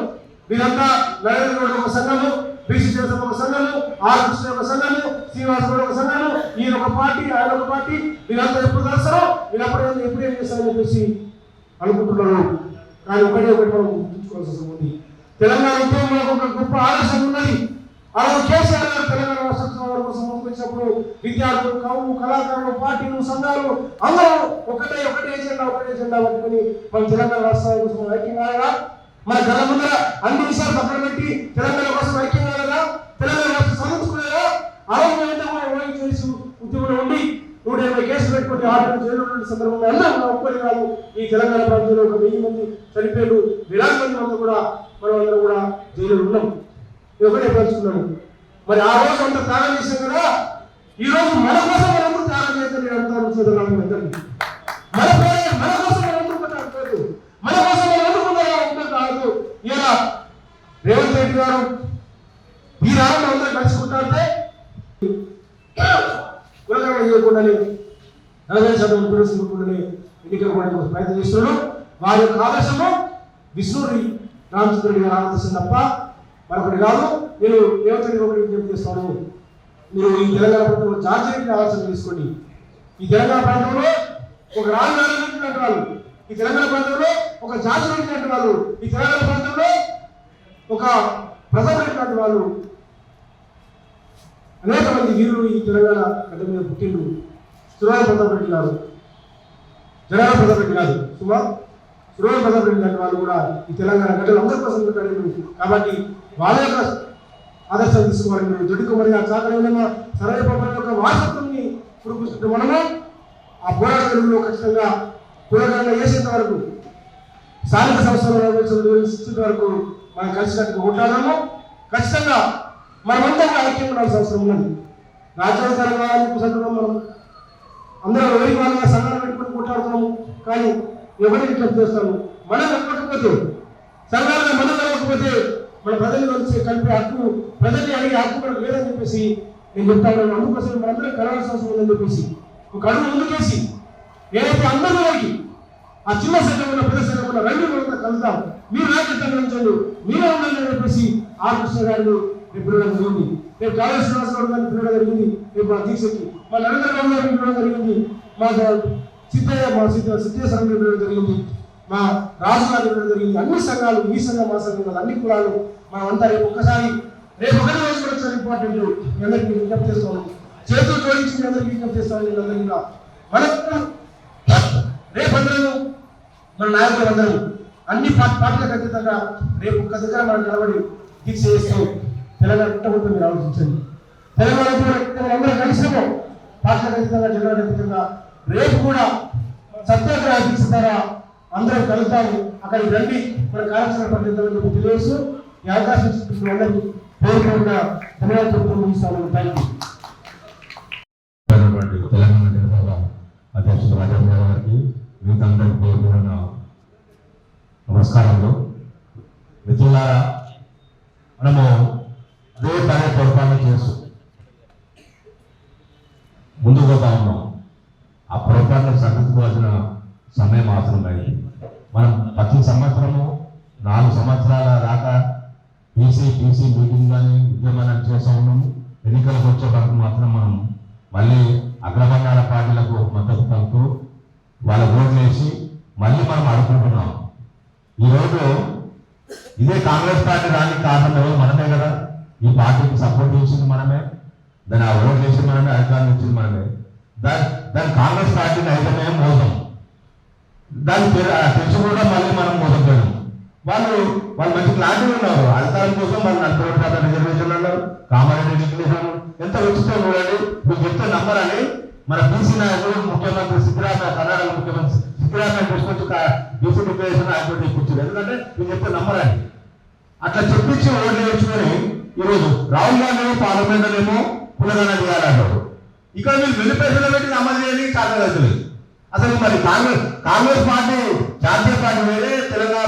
వీరంతా నరేంద్ర మోడీ ఒక సంఘము, బీసీ దేశం ఒక సంఘము, ఆర్ కృష్ణ ఒక సంఘము, శ్రీనివాస్ గౌడ్ ఒక సంఘము, ఈయన ఒక పార్టీ, ఆయన ఒక పార్టీ, వీరంతా ఎప్పుడు కలుస్తారో, వీళ్ళప్పుడు ఎప్పుడు ఏం చేస్తారని చెప్పేసి అనుకుంటున్నారు. కానీ ఒకటి మనం గుర్తుంచుకోవాల్సి అవసరం ఉంది. తెలంగాణ ఉద్యమంలో ఒక గొప్ప ఆదర్శం ఉన్నది. అలాగే కేసీఆర్ గారు తెలంగాణ రాష్ట్ర కోసం వచ్చినప్పుడు విద్యార్థులు, కవులు, కళాకారులు, పార్టీలు, సంఘాలు అందరూ ఒకటే ఎజెండా పట్టుకుని మన తెలంగాణ రాష్ట్రాల కోసం ఐక్యం కాగా, మన కళ్ళ ముందర అన్ని విషయాలు పక్కన పెట్టి తెలంగాణ కోసం ఐక్యం కాలేదా, తెలంగాణ రాష్ట్రం సాధించుకునేదా? అరవై చేసి ఉద్యమంలో ఉండి 180 కేసులు పెట్టుకుని 6 జైలు ఉన్న సందర్భంగా అందరూ ఒక్కరి కాదు. ఈ తెలంగాణ ప్రాంతంలో ఒక 1000 మంది చనిపోయారు, వేలాది మంది మంది కూడా మనం అందరూ కూడా జైలు ఉన్నాం. ఇది ఒకటే పంచుకున్నాను. మరి ఆ రోజు అంత త్యాగం చేశాం కదా, ఈ రోజు మన కోసం మనం ఎందుకు త్యాగం చేద్దాం? నేను అంటాను సోదరులందరినీ, మన కోసం మనం ఎందుకు పట్టాలి, మన కోసం మనం ఎందుకు ఉండదు కాదు. ఇలా రేవంత్ రెడ్డి గారు ఈ రాష్ట్రంలో అందరూ కలుసుకుంటే కులగణన చేయకుండా 40% ఉపయోగించుకుంటూనే ఎన్నికల ప్రయత్నం చేస్తున్నాడు. వారి యొక్క ఆదర్శము విష్ణుడి రామచంద్ర రెడ్డి గారి ఆదర్శం తప్ప మరొకటి కాదు. నేను రేవంత్ రెడ్డి ఒకటి విజ్ఞప్తి చేస్తాను, మీరు ఈ తెలంగాణ ప్రాంతంలో జార్జి రెడ్డి ఆదర్శం తీసుకోండి. ఈ తెలంగాణ ప్రాంతంలో ఒక రాజధాని లాంటి వాళ్ళు, ఈ తెలంగాణ ప్రాంతంలో ఒక జార్జి రెడ్డి లాంటి వాళ్ళు, ఈ తెలంగాణ ప్రాంతంలో ఒక ప్రథమ రెడ్డి లాంటి వాళ్ళు, అనేక మంది వీరులు ఈ తెలంగాణ గడ్డ మీద పుట్టిండు. సురాయ ప్రతాప్ రెడ్డి గారు, జనాల ప్రతాప్ రెడ్డి కాదు, సురాయ ప్రతాప్ రెడ్డి లాంటి వాళ్ళు కూడా ఈ తెలంగాణ గడ్డలు అందరి కోసం పెట్టారు. కాబట్టి వాళ్ళ యొక్క ఆదర్శాలు తీసుకోవాలి. మీరు దొడ్డుకుమరిగా చాకలేమన్నా సరైన ప్రపంచం యొక్క వారసత్వాన్ని కురిపిస్తుంటే మనము ఆ పోరాట వెలుగులో ఖచ్చితంగా కులగణన చేసేంత వరకు, స్థానిక సంస్థలు నిర్వహించేంత వరకు మనం కలిసినట్టుగా కొట్లాడము. ఖచ్చితంగా మనమంతా ఐక్యం ఉండాల్సిన అవసరం ఉన్నది. రాజ్యాంగ సందర్భం మనం అందరం ఎవరికి వాళ్ళగా సంఘాలు పెట్టుకుని కొట్లాడుతున్నాము. కానీ ఎవరిని విజ్ఞప్తి చేస్తాము, మనం కలపకపోతే, సంఘాలుగా మనం కలవకపోతే మన ప్రజలు కలిపే హక్కు, ప్రజల్ని అడిగే హక్కు మనకు లేదని చెప్పేసి నేను చెప్తా ఉన్నాను. అందుకోసం మనందరం కలవాల్సిన అవసరం ఉందని చెప్పేసి ఒక అడుగు ముందుకేసి ఏదైతే అందరూ వారికి ఆ చిన్న సంఘం ఉన్న పెద్ద సంఘం ఉన్న 2 రోజులతో కలుద్దాం, మీరు నాయకత్వం ఉంచండి, మీరే ఉండాలి అని చెప్పేసి ఆర్ కృష్ణ గారు పిలవడం జరిగింది. రేపు కాళేశ్వర శ్రీనివాసరావు గారిని పిలవడం జరిగింది. రేపు మా దీక్షకి మా నరేంద్ర బాబు గారిని పిలవడం జరిగింది. మా సిద్ధేశ్వరం పిలవడం జరిగింది. మా రాజు గారిని పిలవడం జరిగింది. అన్ని సంఘాలు, ఈ సంఘం, మా సంఘం, అన్ని కులాలు మనం అంతా రేపు ఒక్కసారి, రేపు ఒకటి రోజు కూడా చాలా ఇంపార్టెంట్. మీ అందరికీ విజ్ఞప్తి చేస్తాను, చేతులు జోడించి మీ అందరికీ విజ్ఞప్తి చేస్తాను. నేను అందరికీ మన రేపు అందరూ మన నాయకులు అందరూ అన్ని పార్టీలకు అతీతంగా రేపు ఒక్క దగ్గర మనం నిలబడి దీక్ష చేస్తూ తెలంగాణ పుట్టబోతు మీరు ఆలోచించండి. తెలంగాణ అందరూ కలిసినాము, పార్టీలకు అతీతంగా, జిల్లాలకు అతీతంగా రేపు కూడా సత్యాగ్రహ దీక్ష ద్వారా అందరం కలుద్దాము. అక్కడికి రండి, మన కార్యాచరణ పద్ధతులను చెప్పి తెలియజేస్తూ ఈ అవకాశం ఇచ్చిన అందరికీ పేరుగా ధన్యవాదాలు ముగిస్తాను. Thank you. తెలంగాణ నిర్మాణ అధ్యక్షుడు రాజేంద్ర గారికి, మిగతా అందరికీ పేరున నమస్కారాలు. మిత్రులారా, మనము అదే పొరపాటు చేస్తూ ముందుకు పోతా ఉన్నాం. ఆ పొరపాటును సరిదిద్దుకోవాల్సిన సమయం అవసరమైంది. మనం ప్రతి సంవత్సరము 4 సంవత్సరాల ఇదే కాంగ్రెస్ పార్టీ రానికి కారణం ఎవరు? మనమే కదా. ఈ పార్టీకి సపోర్ట్ చేసింది మనమే, దాన్ని ఆ ఓట్లు వేసింది మనమే, అధికారం ఇచ్చింది మనమే. దాని కాంగ్రెస్ పార్టీని అయితేనే మోసం, దాన్ని తెలిసి కూడా మళ్ళీ మనం మోసం చేయడం. వాళ్ళు మంచి క్లారిటీ ఉన్నారు. అధికారం కోసం వాళ్ళు 40% రిజర్వేషన్ అన్నారు. కామారెడ్డి డిక్లరేషన్ ఎంత వచ్చిందో చూడండి. మీకు చెప్తే నమ్మరని మన బీసీ నాయకుడు ముఖ్యమంత్రి సిద్ధరామయ్య, కర్ణాటక ముఖ్యమంత్రి సిద్ధరామయ్య తీసుకొచ్చి బీసీ డిక్లరేషన్ ఆయన తెప్పించారు. ఎందుకంటే మీకు చెప్తే నమ్మరని అట్లా చెప్పించి ఓట్లు వేయించుకొని ఈరోజు రాహుల్ గాంధీ పార్లమెంట్ ఏమో పునగణన చేయాలంటారు. ఇక్కడ మీరు వెనుపేసలో పెట్టి అమలు చేయాలి కాంగ్రెస్. అసలు మరి కాంగ్రెస్ పార్టీ జాతీయ పార్టీ వేరే, తెలంగాణ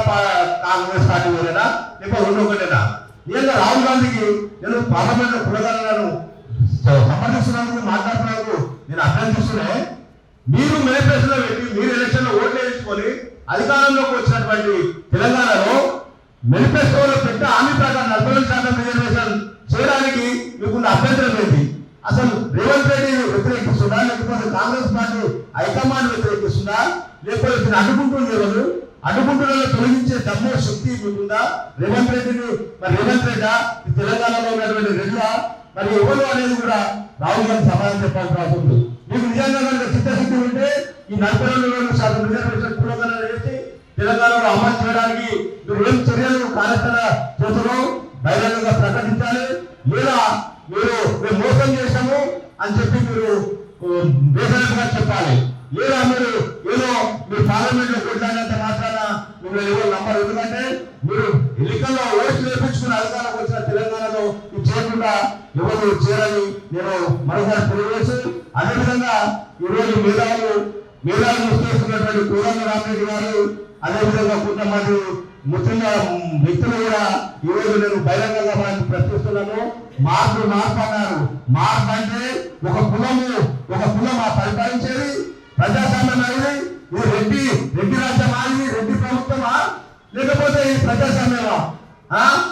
కాంగ్రెస్ పార్టీ వేరేనా, లేకపోతే రెండు ఒకటేనా? నిజంగా రాహుల్ గాంధీకి నేను పార్లమెంట్ పునగణనను సమర్థిస్తున్నందుకు, మాట్లాడుతున్నందుకు నేను అభ్యర్థిస్తూనే, మీరు మేనిఫెస్టోలో పెట్టి మీరు ఎలక్షన్లో ఓట్లు వేయించుకొని అధికారంలోకి వచ్చినటువంటి తెలంగాణలో మేనిఫెస్టోలో పెట్టి హామీ ప్రకారం 40% రిజర్వేషన్ చేయడానికి మీకున్న అభ్యంతరం ఏంటి? అసలు రేవంత్ రెడ్డి వ్యతిరేకిస్తుందా, లేకపోతే కాంగ్రెస్ పార్టీ హైకమాండ్ వ్యతిరేకిస్తుందా, లేకపోతే దీన్ని అడ్డుకుంటుంది ఎవరు? అడ్డుకుంటున్న తొలగించే దమ్ము శక్తి మీకుందా? రేవంత్ రెడ్డిని మరి రేవంత్ రెడ్డి ఈ తెలంగాణలో ఉన్నటువంటి రెడ్లా మరి ఎవరు అనేది కూడా రాహుల్ గాంధీ సమాధానం చెప్పాల్సిన అవసరం ఉంది. మీకు నిజంగా కనుక చిత్తశక్తి ఉంటే ఈ 42% రిజర్వేషన్ పునగణన చేసి తెలంగాణలో అమలు చేయడానికి మీరు ఏం చర్యలు కార్యాచరణ చేస్తారో బహిరంగంగా ప్రకటించాలి. లేదా మేము మోసం చేశాము అని చెప్పి మీరు దేశాలుగా చెప్పాలి. లేదా మీరు పార్లమెంట్ లో కొట్లాడినంత మాత్రాన మిమ్మల్ని ఎవరు నమ్మరు. ఎందుకంటే మీరు ఎన్నికల్లో ఓట్లు వేయించుకుని అధికారంలోకి వచ్చిన తెలంగాణలో ఇది చేయకుండా ఎవరు చేరని నేను మరోసారి తెలియజేసి, అదేవిధంగా ఈరోజు మేధావులు చేస్తున్నటువంటి కోదండ రామరెడ్డి గారు, అదేవిధంగా కొంతమంది ముఖ్యంగా వ్యక్తులు కూడా ఈరోజు నేను బహిరంగంగా మనకు ప్రశ్నిస్తున్నాను. మార్పు అన్నారు. మార్పు అంటే ఒక కులం పరిపాలించేది ప్రజాస్వామ్యం అనేది ఇది రెడ్డి రాజ్యమా, ఇది రెడ్డి ప్రభుత్వమా, లేకపోతే ఈ ప్రజాస్వామ్యమా?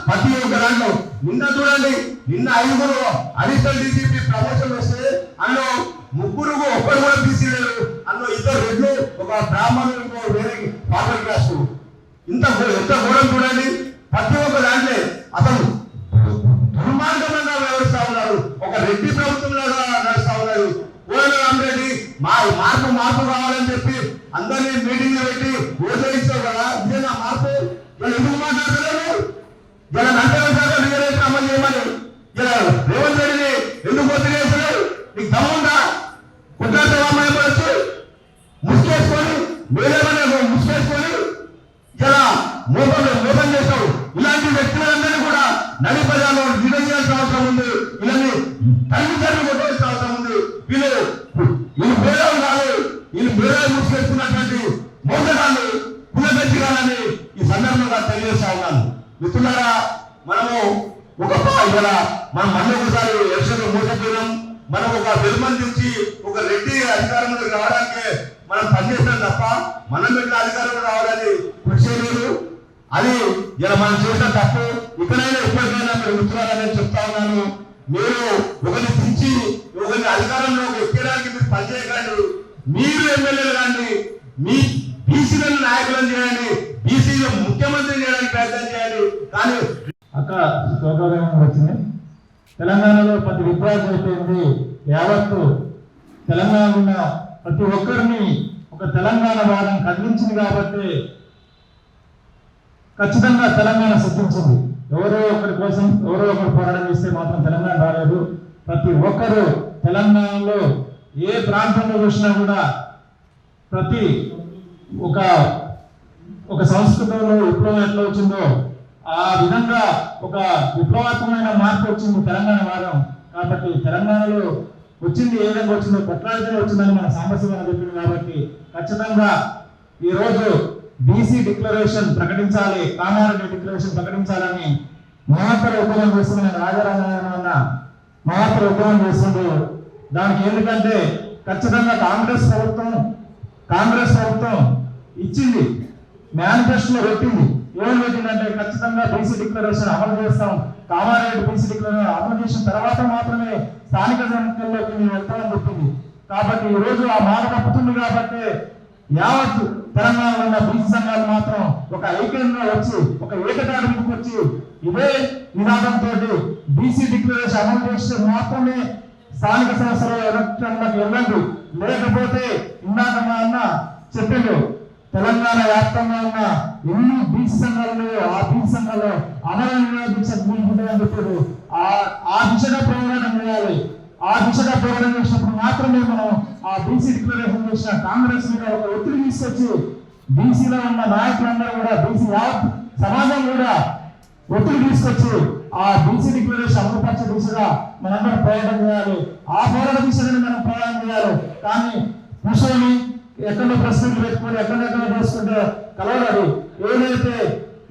ప్రతి ఒక్క దాంట్లో నిన్న చూడండి, నిన్న 5 అడిషనల్ డీజీపీ ప్రమోషన్ వస్తే అందులో 3 ఒక్కరు కూడా బీసీ లేరు. అందులో 2 రెడ్లు, ఒక బ్రాహ్మణులు, వేరే ఫార్మర్ క్యాస్ట్. ఎంత ఘోరం చూడండి. ప్రతి ఒక్క దాంట్లో అసలు దుర్మార్గంగా వ్యవహరిస్తా ఉన్నారు. ఒక రెడ్డి ప్రభుత్వం లాగా నడుస్తా ఉన్నారు. కోదండ రామరెడ్డి మార్పు కావాలని చెప్పి అందరినీ మీటింగ్ పెట్టి ఓట్లేస్తావు కదా, ఇదేనా మార్పు? ఇలా ఎందుకు మాట్లాడలేదు? ఇలా 40% రిజర్వేషన్ అమలు చేయమని ఇలా రేవంత్ రెడ్డిని ఎందుకు ఒత్తిడి చేస్తలేదు? నీకు దమ్ముందా? కుట్రాత రామాయపడచ్చు ముసుకేసుకొని వేరేమనే ముసుకేసుకొని ఇలా మోసం చేస్తావు. ఇలాంటి వ్యక్తులందరినీ కూడా నడి ప్రజల్లో నిలదీయాల్సిన అవసరం ఉంది. వీళ్ళని తల్లిదండ్రులు కొట్టాల్సిన అవసరం ఉంది. వీళ్ళు పేదలు కాదు, వీళ్ళు పేదలు ముసుకేసుకున్నటువంటి మోసగాళ్ళు కులబెచ్చిగాలని ఈ సందర్భంగా తెలియజేస్తా ఉన్నాను. మిత్రులారా, మనము మనం మళ్ళీ ఒకసారి ఎలక్షన్లో మోసపోయినాం. మనం ఒక వెలుమని నుంచి ఒక రెడ్డి అధికారంలోకి రావడానికి మనం పనిచేస్తాం తప్ప మనం ఎట్లా అధికారంలో రావాలని కృషి చేయలేదు. అది ఇలా మనం చేసిన తప్పు. ఇక్కడైనా ఎప్పటికైనా మీరు మిత్రులని చెప్తా ఉన్నాను. మీరు ఒకరిని పిలిచి ఒకరిని అధికారంలోకి ఎక్కడానికి మీరు పనిచేయకండి. మీరు ఎమ్మెల్యేలు కానీ మీ బీసీలను నాయకులను చేయండి, బీసీలు ముఖ్యమంత్రి చేయడానికి ప్రయత్నం చేయండి. కానీ సౌకర్యం వచ్చింది. తెలంగాణలో ప్రతి విద్యార్థి అయిపోయింది. యావత్తు తెలంగాణ ఉన్న ప్రతి ఒక్కరిని ఒక తెలంగాణ వాదం కదిలించింది కాబట్టి ఖచ్చితంగా తెలంగాణ సిద్ధించింది. ఎవరో ఒకరి కోసం ఎవరో ఒకరు పోరాటం చేస్తే మాత్రం తెలంగాణ రాలేదు. ప్రతి ఒక్కరూ తెలంగాణలో ఏ ప్రాంతంలో చూసినా కూడా ప్రతి ఒక సంస్కృతంలో విప్లవం ఎట్లా వచ్చిందో ఆ విధంగా ఒక విప్లవాత్మకమైన మార్పు వచ్చింది తెలంగాణ వాదం. కాబట్టి తెలంగాణలో వచ్చింది ఏ విధంగా వచ్చిందో కొట్లాడితేనే వచ్చిందని మన సాంబశివరావు చెప్పింది. కాబట్టి ఖచ్చితంగా ఈరోజు బీసీ డిక్లరేషన్ ప్రకటించాలి, కామారెడ్డి డిక్లరేషన్ ప్రకటించాలని మహత్తర ఉద్యమం చేస్తున్న రాజారామన్న మహత్తర ఉద్యమం చేస్తుండ్రు. దానికి ఎందుకంటే ఖచ్చితంగా కాంగ్రెస్ ప్రభుత్వం ఇచ్చింది, మేనిఫెస్టోలో పెట్టింది. ఏమని పెట్టిందంటే ఖచ్చితంగా బీసీ డిక్లరేషన్ అమలు చేస్తాం, కామారెడ్డి బీసీ డిక్లరేషన్ అమలు చేసిన తర్వాత మాత్రమే స్థానిక ఎన్నికల్లోకి మేము వెళ్తామని చెప్పింది. కాబట్టి ఈ రోజు ఆ మాట తప్పుతుంది. కాబట్టి యావత్ తెలంగాణలో ఉన్న బీసీ సంఘాలు మాత్రం ఒక ఐక్యంగా వచ్చి ఒక ఏకతాటి తీసుకొచ్చి ఇదే నినాదంతో బీసీ డిక్లరేషన్ అమలు చేస్తే మాత్రమే స్థానిక సంస్థల ఎలక్షన్లకు వెళ్ళండి, లేకపోతే ఇందాక మా అన్న చెప్పిండు తెలంగాణ వ్యాప్తంగా ఉన్న ఎన్ని బీసీ సంఘాలు ఉన్నాయో ఆ బీసీ సంఘాలు అమలు దీక్ష కూలుకుంటాయని చెప్పారు. ఆ దిశగా పోరాటం చేయాలి. ఆ దిశగా పోరాటం చేసినప్పుడు మాత్రమే మనం ఆ బీసీ డిక్లరేషన్ చేసిన కాంగ్రెస్ మీద ఒక ఒత్తిడి తీసుకొచ్చి బీసీలో ఉన్న నాయకులందరూ కూడా బీసీ యావత్ సమాజం కూడా ఒత్తిడి తీసుకొచ్చి ఆ బీసీ డిక్లరేషన్ అమలుపరిచే దిశగా మనందరం పోరాటం చేయాలి. ఆ పోరాట దిశగానే మనం పోరాటం చేయాలి. కానీ కూర్చొని ఎక్కడో ప్రశ్నలు పెట్టుకొని ఎక్కడెక్కడ చేసుకుంటే కలవరాదు. ఏదైతే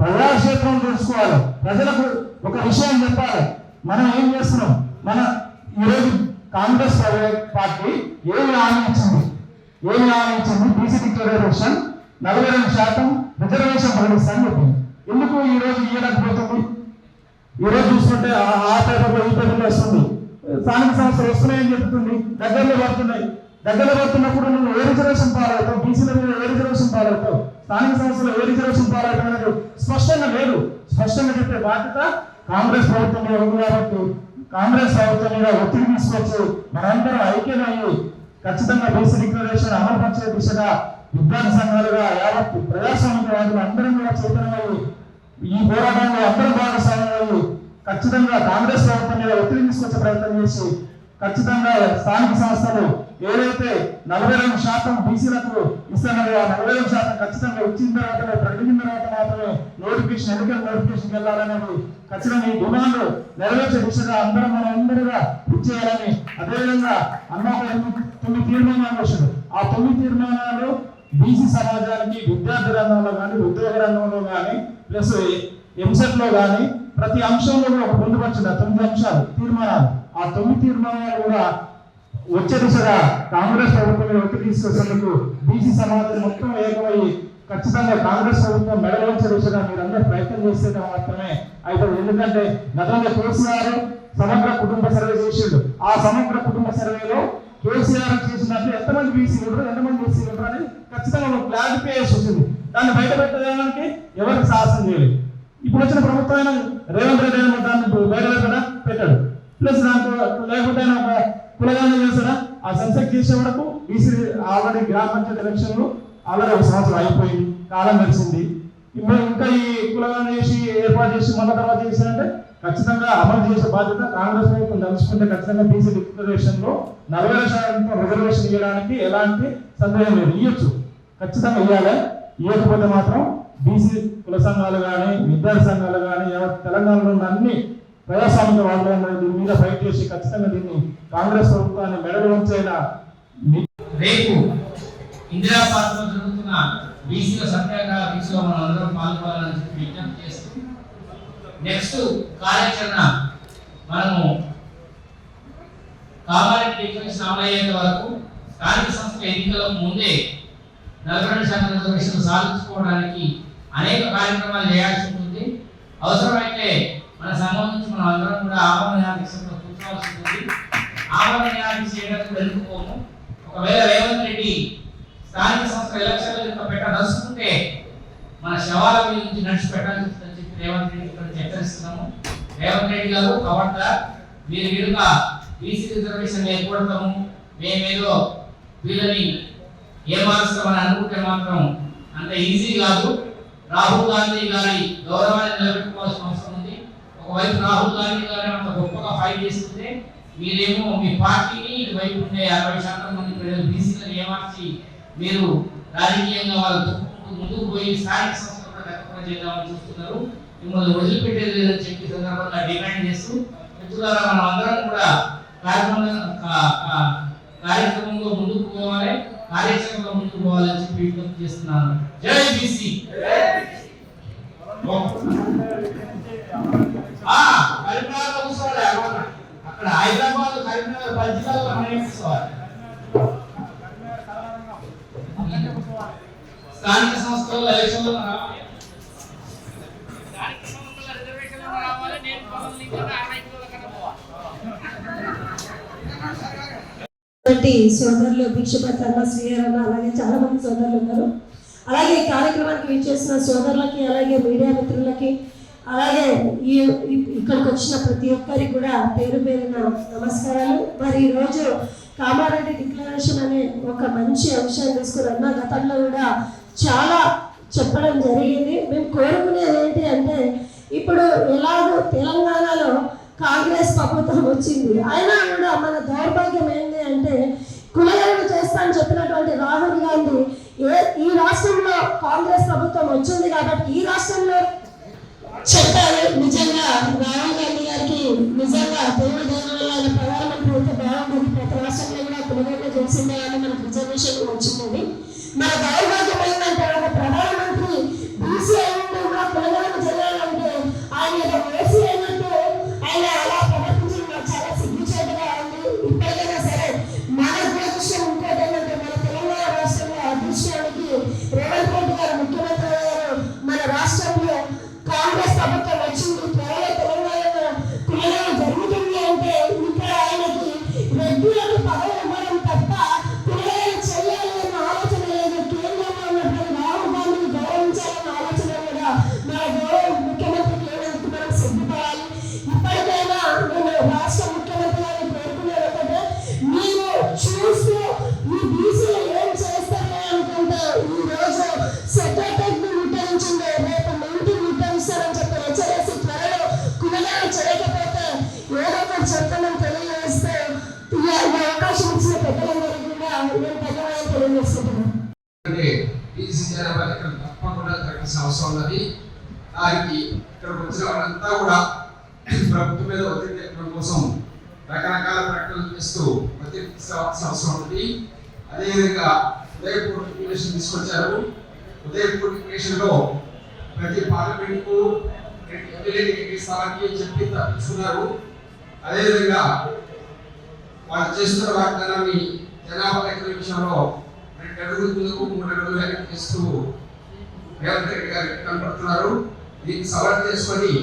ప్రజాక్షేత్రం తెలుసుకోవాలి, ప్రజలకు ఒక విషయం చెప్పాలి. మనం ఏం చేస్తున్నాం, మన ఈరోజు కాంగ్రెస్ పార్టీ ఏమి హామీ ఇచ్చింది బీసీ డిక్లరేషన్ 42% రిజర్వేషన్ ప్రకటిస్తాను చెప్పింది. ఎందుకు ఈ రోజు ఇవ్వలేకపోతుంది? ఈ రోజు చూస్తుంటే ఆ పేపర్లో ఈ పేపర్లో వస్తుంది, స్థానిక సంస్థలు వస్తున్నాయని చెప్తుంది, దగ్గరలో పడుతున్నప్పుడు నువ్వు ఏ రిజర్వేషన్ పాలవుతావు, బీసీల మీద ఏ రిజర్వేషన్ పాలవుతావు, స్థానిక సంస్థలో ఏ రిజర్వేషన్ పాలవుతావు అనేది స్పష్టంగా లేదు. స్పష్టంగా చెప్పే బాధ్యత కాంగ్రెస్ ప్రభుత్వం మీద ఉంది. కాబట్టి కాంగ్రెస్ ప్రభుత్వం మీద ఒత్తిడి తీసుకొచ్చి మనందరం ఐక్యమయ్యి ఖచ్చితంగా బీసీ డిక్లరేషన్ అమలుపరిచే దిశగా విద్యార్థి సంఘాలుగా యావత్ ప్రజాస్వామికవాదులు అందరం కూడా చైతన్యమయ్యి ఈ పోరాటంలో అందరం భాగస్వామ్యమయ్యి ఖచ్చితంగా కాంగ్రెస్ ప్రభుత్వం మీద ఒత్తిడి తీసుకొచ్చే ప్రయత్నం చేసి ఖచ్చితంగా స్థానిక సంస్థలు ఏదైతే 42% బీసీలకు ఇస్తున్నదో ఆ 42% ఖచ్చితంగా ఇచ్చిన తర్వాత ప్రకటించిన తర్వాత మాత్రమే నోటిఫికేషన్ ఎన్నికల నోటిఫికేషన్ వెళ్ళాలనేది ఖచ్చితంగా ఈ డిమాండ్ నెరవేర్చే దిశగా మనం అందరిగా కృషి చేయాలని, అదేవిధంగా అన్న 9 తీర్మానాలు వచ్చాడు. ఆ 9 తీర్మానాలు బీసీ సమాజానికి విద్యార్థి రంగంలో కానీ ఉద్యోగ రంగంలో కానీ ప్లస్ ఎంసెట్ లో కానీ ప్రతి అంశంలో కూడా ఒక పొందుపరిచింది. 9 అంశాలు తీర్మానాలు. ఆ 9 తీర్మానాలు కూడా వచ్చే దిశగా కాంగ్రెస్ ప్రభుత్వం ఒత్తిడి తీసుకొచ్చేందుకు బీసీ సమాజం మొత్తం ఏకమయ్యి ఖచ్చితంగా కాంగ్రెస్ ప్రభుత్వం మెడలోంచే దిశగా మీరందరూ ప్రయత్నం చేస్తే మాత్రమే అయితే. ఎందుకంటే గతంలో కేసీఆర్ సమగ్ర కుటుంబ సర్వే చేసిండు. ఆ సమగ్ర కుటుంబ సర్వేలో కేసీఆర్ చేసినట్లు ఎంతమంది బీసీలు ఉంటారు, ఎంతమంది బీసీలు ఉంటారు అని ఖచ్చితంగా ఒక క్లారిఫై చేసి వచ్చింది. దాన్ని బయట పెట్టడానికి ఎవరికి సాహసం చేయలేదు. ఇప్పుడు వచ్చిన ప్రభుత్వం అయినా రేవంత్ రెడ్డి అయినా దాన్ని బయట పెట్టాడు. ప్లస్ దాంట్లో లేకపోతే ఆయన ఒక కులగానే చేస్తాడా? ఆ సెన్సెక్స్ చేసే వరకు బీసీ ఆల్రెడీ గ్రామ పంచాయతీ ఎలక్షన్లు ఆల్రెడీ 1 సంవత్సరం అయిపోయింది, కాలం గడిచింది. ఇంకా ఈ కులగానే చేసి ఏర్పాటు చేసి మళ్ళీ తర్వాత చేశారంటే ఖచ్చితంగా అమలు చేసే బాధ్యత కాంగ్రెస్ ప్రభుత్వం తలుచుకుంటే ఖచ్చితంగా బీసీ డిక్లరేషన్ లో 40% రిజర్వేషన్ ఇవ్వడానికి ఎలాంటి సందేహం లేదు. ఇవ్వచ్చు, ఖచ్చితంగా ఇవ్వాలి. ఇవ్వకపోతే మాత్రం బీసీ కుల సంఘాలు కానీ విద్యార్థి సంఘాలు కానీ తెలంగాణలో ఉన్న అన్ని ప్రజాస్వామిక వాళ్ళు దీని మీద ఫైట్ చేసి ఖచ్చితంగా దీన్ని కాంగ్రెస్ ప్రభుత్వాన్ని మెడలు వంచైనా రేపు ఇందిరా పార్క్లో జరుగుతున్న బీసీల సత్యాగ్రహ దీక్షలో మనం అందరం పాల్గొనాలని చెప్పి విజ్ఞప్తి చేస్తూ నెక్స్ట్ కార్యాచరణ మనము కామారెడ్డి డిక్లరేషన్ అమలయ్యేంత వరకు స్థానిక సంస్థల ఎన్నికలకు ముందే 42% రిజర్వేషన్ సాధించుకోవడానికి అనేక కార్యక్రమాలు చేయాల్సి ఉంటుంది. అవసరమైతే మన సంఘం నుంచి మనం అందరం కూడా ఆమరణ నిరాదీక్షలో కూర్చోవాల్సి ఉంటుంది. ఆమరణ నిరాదీక్ష చేయడానికి వెళ్ళుకోము. ఒకవేళ రేవంత్ రెడ్డి స్థానిక సంస్థల ఎలక్షన్లు పెట్టదలుచుకుంటే మన శవాల మీద నుంచి నడిచి పెట్టాల్సి ఉంటుందని చెప్పి రేవంత్ రెడ్డి ఇక్కడ హెచ్చరిస్తున్నాము. రేవంత్ రెడ్డి గారు కాబట్టి మీరు వీరుగా బీసీ రిజర్వేషన్ ఏర్పడతాము, మేమేదో వీళ్ళని ఏమారుస్తామని అనుకుంటే మాత్రం అంత ఈజీ కాదు. రాహుల్ గాంధీ గారి గౌరవాన్ని నిలబెట్టుకోవాల్సిన అవసరం ఉంది. ఒకవైపు రాహుల్ గాంధీ గారు అంత గొప్పగా ఫైట్ చేస్తుంటే మీరేమో మీ పార్టీని ఇటువైపు ఉండే 60% మంది ప్రజలు బీసీలను ఏమార్చి మీరు రాజకీయంగా వాళ్ళు ముందుకు పోయి స్థానిక సంస్థలు కూడా దక్కకుండా చేద్దామని చూస్తున్నారు. మిమ్మల్ని వదిలిపెట్టేది లేదని చెప్పి సందర్భంగా డిమాండ్ చేస్తూ మిత్రులారా మనం అందరం కూడా కార్యక్రమంలో ముందుకు పోవాలి, కార్యాచరణలో ముందుకు పోవాలని చెప్పి విజ్ఞప్తి చేస్తున్నాను. జై బీసీ. కరీంనగర్ కూర్చోవాలి, అక్కడ హైదరాబాద్ కరీంనగర్ 10 జిల్లాలో మనం కూర్చోవాలి. స్థానిక సంస్థల ఎలక్షన్లో సోదరులు భిక్షపతి అన్న, శ్రీహర్ అన్న, అలాగే చాలా మంది సోదరులు ఉన్నారు. అలాగే ఈ కార్యక్రమానికి విచ్చేసిన సోదరులకి, అలాగే మీడియా మిత్రులకి, అలాగే ఇక్కడికి వచ్చిన ప్రతి ఒక్కరికి కూడా పేరు పేరున నమస్కారాలు. మరి ఈరోజు కామారెడ్డి డిక్లరేషన్ అనే ఒక మంచి అంశం తీసుకున్న గతంలో కూడా చాలా చెప్పడం జరిగింది. మేము కోరుకునేది ఏంటి అంటే, ఇప్పుడు ఎలాగో తెలంగాణలో కాంగ్రెస్ ప్రభుత్వం వచ్చింది, అయినా కూడా మన దౌర్భాగ్యం ఏంటి అంటే, కులగణన చేస్తా అని చెప్పినటువంటి రాహుల్ గాంధీ ఈ రాష్ట్రంలో కాంగ్రెస్ ప్రభుత్వం వచ్చింది కాబట్టి ఈ రాష్ట్రంలో చెప్పారు. నిజంగా రాహుల్ గాంధీ గారికి నిజంగా దేవుడి దేవుడు ఆయన ప్రధానమంత్రి అయితే బాగుంటుంది. ప్రతి రాష్ట్రంలో కూడా కులగణన చేసిందే అని మనకు రిజర్వేషన్ వచ్చింది. మన దౌర్భాగ్యం ఏంటంటే, ఒక ప్రధానమంత్రి బీసీ అయినట్టు కూడా కులగణన చేయాలంటే ఆయన ఓసీ అయినట్టు ఆయన అలా ప్రవర్తించడం చాలా సిగ్గుచేటుగా ఉంది. ఇప్పటికైనా సరే మన దురదృష్టం ఇంకోటి ఏంటంటే, మన తెలంగాణ రాష్ట్రంలో అదృష్టానికి రేవంత్ రెడ్డి గారు ముఖ్యమంత్రి అయ్యారు. మన రాష్ట్రంలో కాంగ్రెస్ ప్రభుత్వం వచ్చింది. త్వరలో తెలంగాణలో కులగణన జరుగుతుంది అంటే ఇక్కడ ఆయనకి రెడ్డిలకు పదవి ఇవ్వడం తప్ప కులగణన చేయాలి అన్న ఆలోచన లేదు. కేంద్రంలో ఉన్నటువంటి రాహుల్ గాంధీని గౌరవించాలన్న ఆలోచన కూడా మన గౌరవ ముఖ్యమంత్రికి లేనందుకు మనం సిగ్గుపడాలి. ఇప్పటికైనా నేను రాష్ట్ర ముఖ్యమంత్రి గారిని కోరుకునేది ఒకటే, మీరు చూస్తూ ఈ బీసీలు ఏం చేస్తారని అనుకుంటే ఈ రోజు సెక్రటరీ ముట్టడించింది, రేపు మంత్రి ముట్టడిస్తారని చెప్పి హెచ్చరిసి త్వరలో కులగణన చేయకపోతే ఏదో ఒకటి చెప్తామని తెలియజేస్తే ఈ అవకాశం ఇచ్చిన పెద్దలందరికీ కూడా నేను ధన్యవాదాలు తెలియజేస్తున్నాను. అంటే బీసీ జనాభా లెక్కలు తప్పకుండా తగ్గాల్సిన అవసరం ఉన్నది. దానికి ఇక్కడికి వచ్చిన వాళ్ళంతా కూడా ప్రభుత్వం మీద ఒత్తిడి తెప్పడం కోసం రకరకాల ప్రకటనలు చేస్తూ ఒత్తిడి తీసుకోవాల్సిన అవసరం ఉంది. అదేవిధంగా ఉదయపూర్ డిక్లరేషన్ తీసుకొచ్చారు. ఉదయపూర్ డిక్లరేషన్లో ప్రతి పార్లమెంట్కు ఎమ్మెల్యే స్థానానికి చెప్పి తప్పించుకున్నారు. అదేవిధంగా వాళ్ళు చేస్తున్న వాగ్దానాన్ని జనాభా లెక్కల విషయంలో 2 అడుగులు ముందుకు 3 అడుగులు వెనక్కి తీస్తూ రేవంత్ రెడ్డి గారు కనపడుతున్నారు. దీన్ని సవాల్ చేసుకొని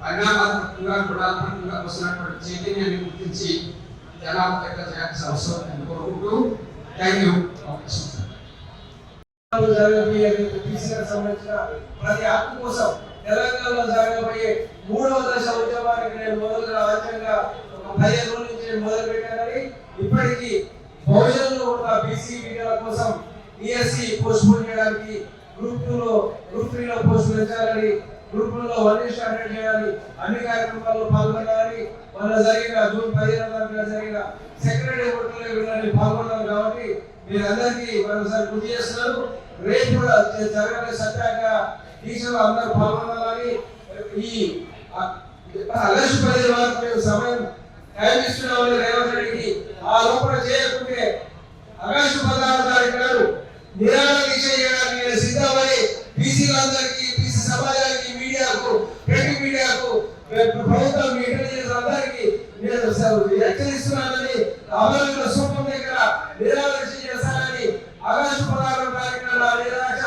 పరిణామాత్మకంగా గుణాత్మకంగా వస్తున్నటువంటి చైతన్యాన్ని గుర్తించి జనాభా లెక్క చేయాల్సిన అవసరం కోరుకుంటూ థ్యాంక్ యూ. సంబంధించిన ప్రతి హక్కు కోసం తెలంగాణలో జరగబోయే 3వ దశ ఉద్యమానికి నేను ఆంతంగా ఒక 15 రోజుల నుంచి మొదలు పెట్టానని, ఇప్పటికీ భవిష్యత్తులో ఉన్న బీసీ బిడ్డల కోసం ఈఎస్సీ పోస్ట్ పోన్ చేయడానికి, గ్రూప్ 3లో పోస్ట్ పెంచాలని, గ్రూప్ 2లో 1 స్టాండర్డ్ చేయాలి, అన్ని కార్యక్రమాల్లో పాల్గొనాలని, మన జరిగిన జూన్ 15వ తారీఖున జరిగిన సెక్రటరీ ఓట్లలో వీళ్ళని పాల్గొన్నారు. కాబట్టి మీరందరికీ మరోసారి గుర్తు చేస్తున్నారు. రేపు కూడా జరగని సత్యాగ్రహ దీక్షలో అందరూ పాల్గొనాలని, ఈ ఆగస్టు 15 వరకు మేము సమయం టైం ఇస్తున్నామని రేవంత్ రెడ్డికి, ఆ లోపల చేయకుంటే ఆగస్టు 16వ తారీఖు నాడు నిరాహార దీక్ష చేయడానికి నేను సిద్ధమని బీసీలందరికీ, బీసీ సమాజానికి, మీడియాకు, ప్రింట్ మీడియాకు, ప్రభుత్వం ఇంటెలిజెన్స్ అందరికీ నేను హెచ్చరిస్తున్నానని, అమలు సూపం దగ్గర నిరాహార దీక్ష చేస్తానని, ఆగస్టు 16వ తారీఖు నాడు నిరాశ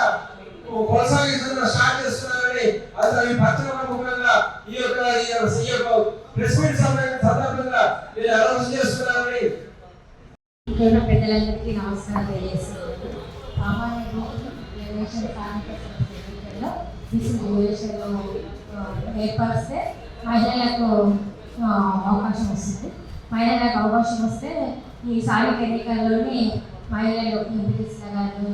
కొనసాగిస్తున్న స్టార్ట్ చేస్తున్నానని, అసలు ఈ పత్రిక ముఖ్యంగా ఈ యొక్క ప్రెస్ మీట్ సందర్భంగా నేను అనౌన్స్ చేస్తున్నానని. ఇక్కడ పెద్దలందరికీ నమస్కారం తెలియజేస్తున్నాను. కామారెడ్డి రిజర్వేషన్ స్థానిక ఎన్నికల్లో బీసీ రిజర్వేషన్లో ఏర్పరిస్తే మహిళలకు అవకాశం వస్తుంది. మహిళలకు అవకాశం వస్తే ఈ స్థానిక ఎన్నికల్లోని మహిళలు ఎంపీటీసీల గారు,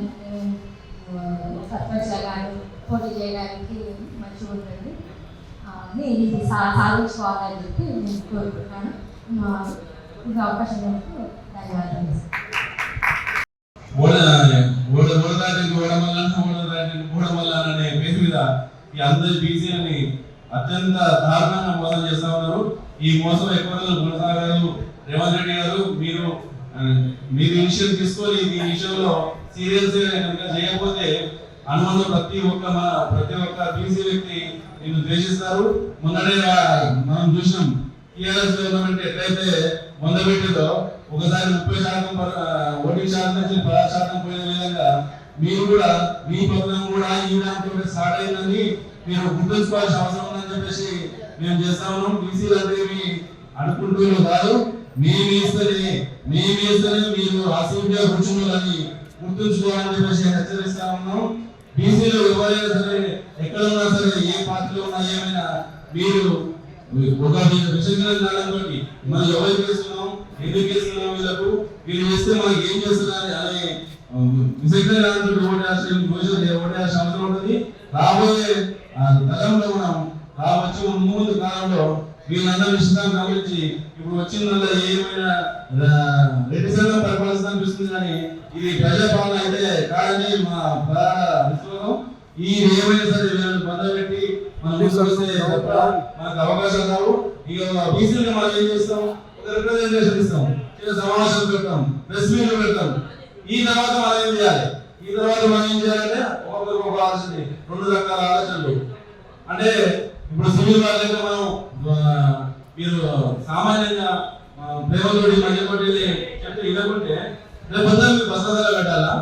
సర్పంచ్ల గారు పోటీ చేయడానికి మంచిగా ఉంటుంది. ఇది సాధించుకోవాలని చెప్పి నేను కోరుకుంటున్నాను. ఇది అవకాశం ధన్యవాదాలు. అనే పేరు మీద ఈ అందరి బీసీలని అత్యంత దారుణంగా మోసం చేస్తా ఉన్నారు. ఈ మోసం ఎక్కువ రోజులు కొనసాగలేదు. రేవంత్ రెడ్డి గారు మీరు ఇనిషియేటివ్ తీసుకొని ఈ విషయంలో సీరియస్ చేయకపోతే అనుమానం ప్రతి ఒక్క బీసీ వ్యక్తి నేను ద్వేషిస్తారు. మొన్ననే మనం చూసినాం టీఆర్ఎస్ గవర్నమెంట్ ఎట్లయితే మొదలుపెట్టిందో ఒకసారి 30% ఓటింగ్ శాతం నుంచి 10% పోయిన విధంగా మీరు కూడా మీ పథకం కూడా ఈ దాంట్లో స్టార్ట్ అయిందని మీరు గుర్తుంచుకోవాల్సిన అవసరం ఉందని చెప్పేసి మేము చేస్తా ఉన్నాం. బీసీలు అంటే అనుకుంటూ కాదు, మేము ఇస్తేనే మీరు అసూయ కూర్చున్నారని గుర్తుంచుకోవాలని చెప్పేసి హెచ్చరిస్తా ఉన్నాం. బీసీలో ఎవరైనా సరే ఎక్కడ ఉన్నా సరే ఏ పార్టీలో ఉన్నా ఏమైనా మీరు ఒక విషయాలతో మనం ఎవరికి వేస్తున్నాం, ఎందుకు వేస్తున్నాం, వీళ్ళు వేస్తే మనకి ఏం చేస్తున్నారు అనే విశేషాలతో ఓటేయాల్సిన అవసరం ఉంటుంది. రాబోయే తరంలో మనం రావచ్చు ముందు కాలంలో వీళ్ళందరూ విషయాన్ని గమనించి ఇప్పుడు వచ్చిన ఏమైనా రెడ్డి సంఘం పరిపాలన అనిపిస్తుంది, కానీ ఇది ప్రజాపాలన అయితే కాదని మా ప్రధాన విశ్వాసం. ఈ ఏమైనా సరే వీళ్ళని పొందబెట్టి మనం తీసుకొస్తే మనకు అవకాశం రావు. ఇక బీసీలుగా మనం ఏం చేస్తాం, ఒక రిప్రజెంటేషన్ ఇస్తాం, చిన్న సమావేశాలు పెడతాం, ప్రెస్ మీట్లు పెడతాం. ఈ తర్వాత మనం ఏం చేయాలి, అంటే ఒక్కొక్కరికి ఒక ఆలోచన, 2 రకాల ఆలోచనలు. అంటే ఇప్పుడు సివిల్ వాళ్ళైతే మనం మీరు సామాన్యంగా ప్రేమతోటి మధ్యతోటి చెప్తే ఇదకుంటే రేపొద్దు మీరు బస్తాదాలు కట్టాలా,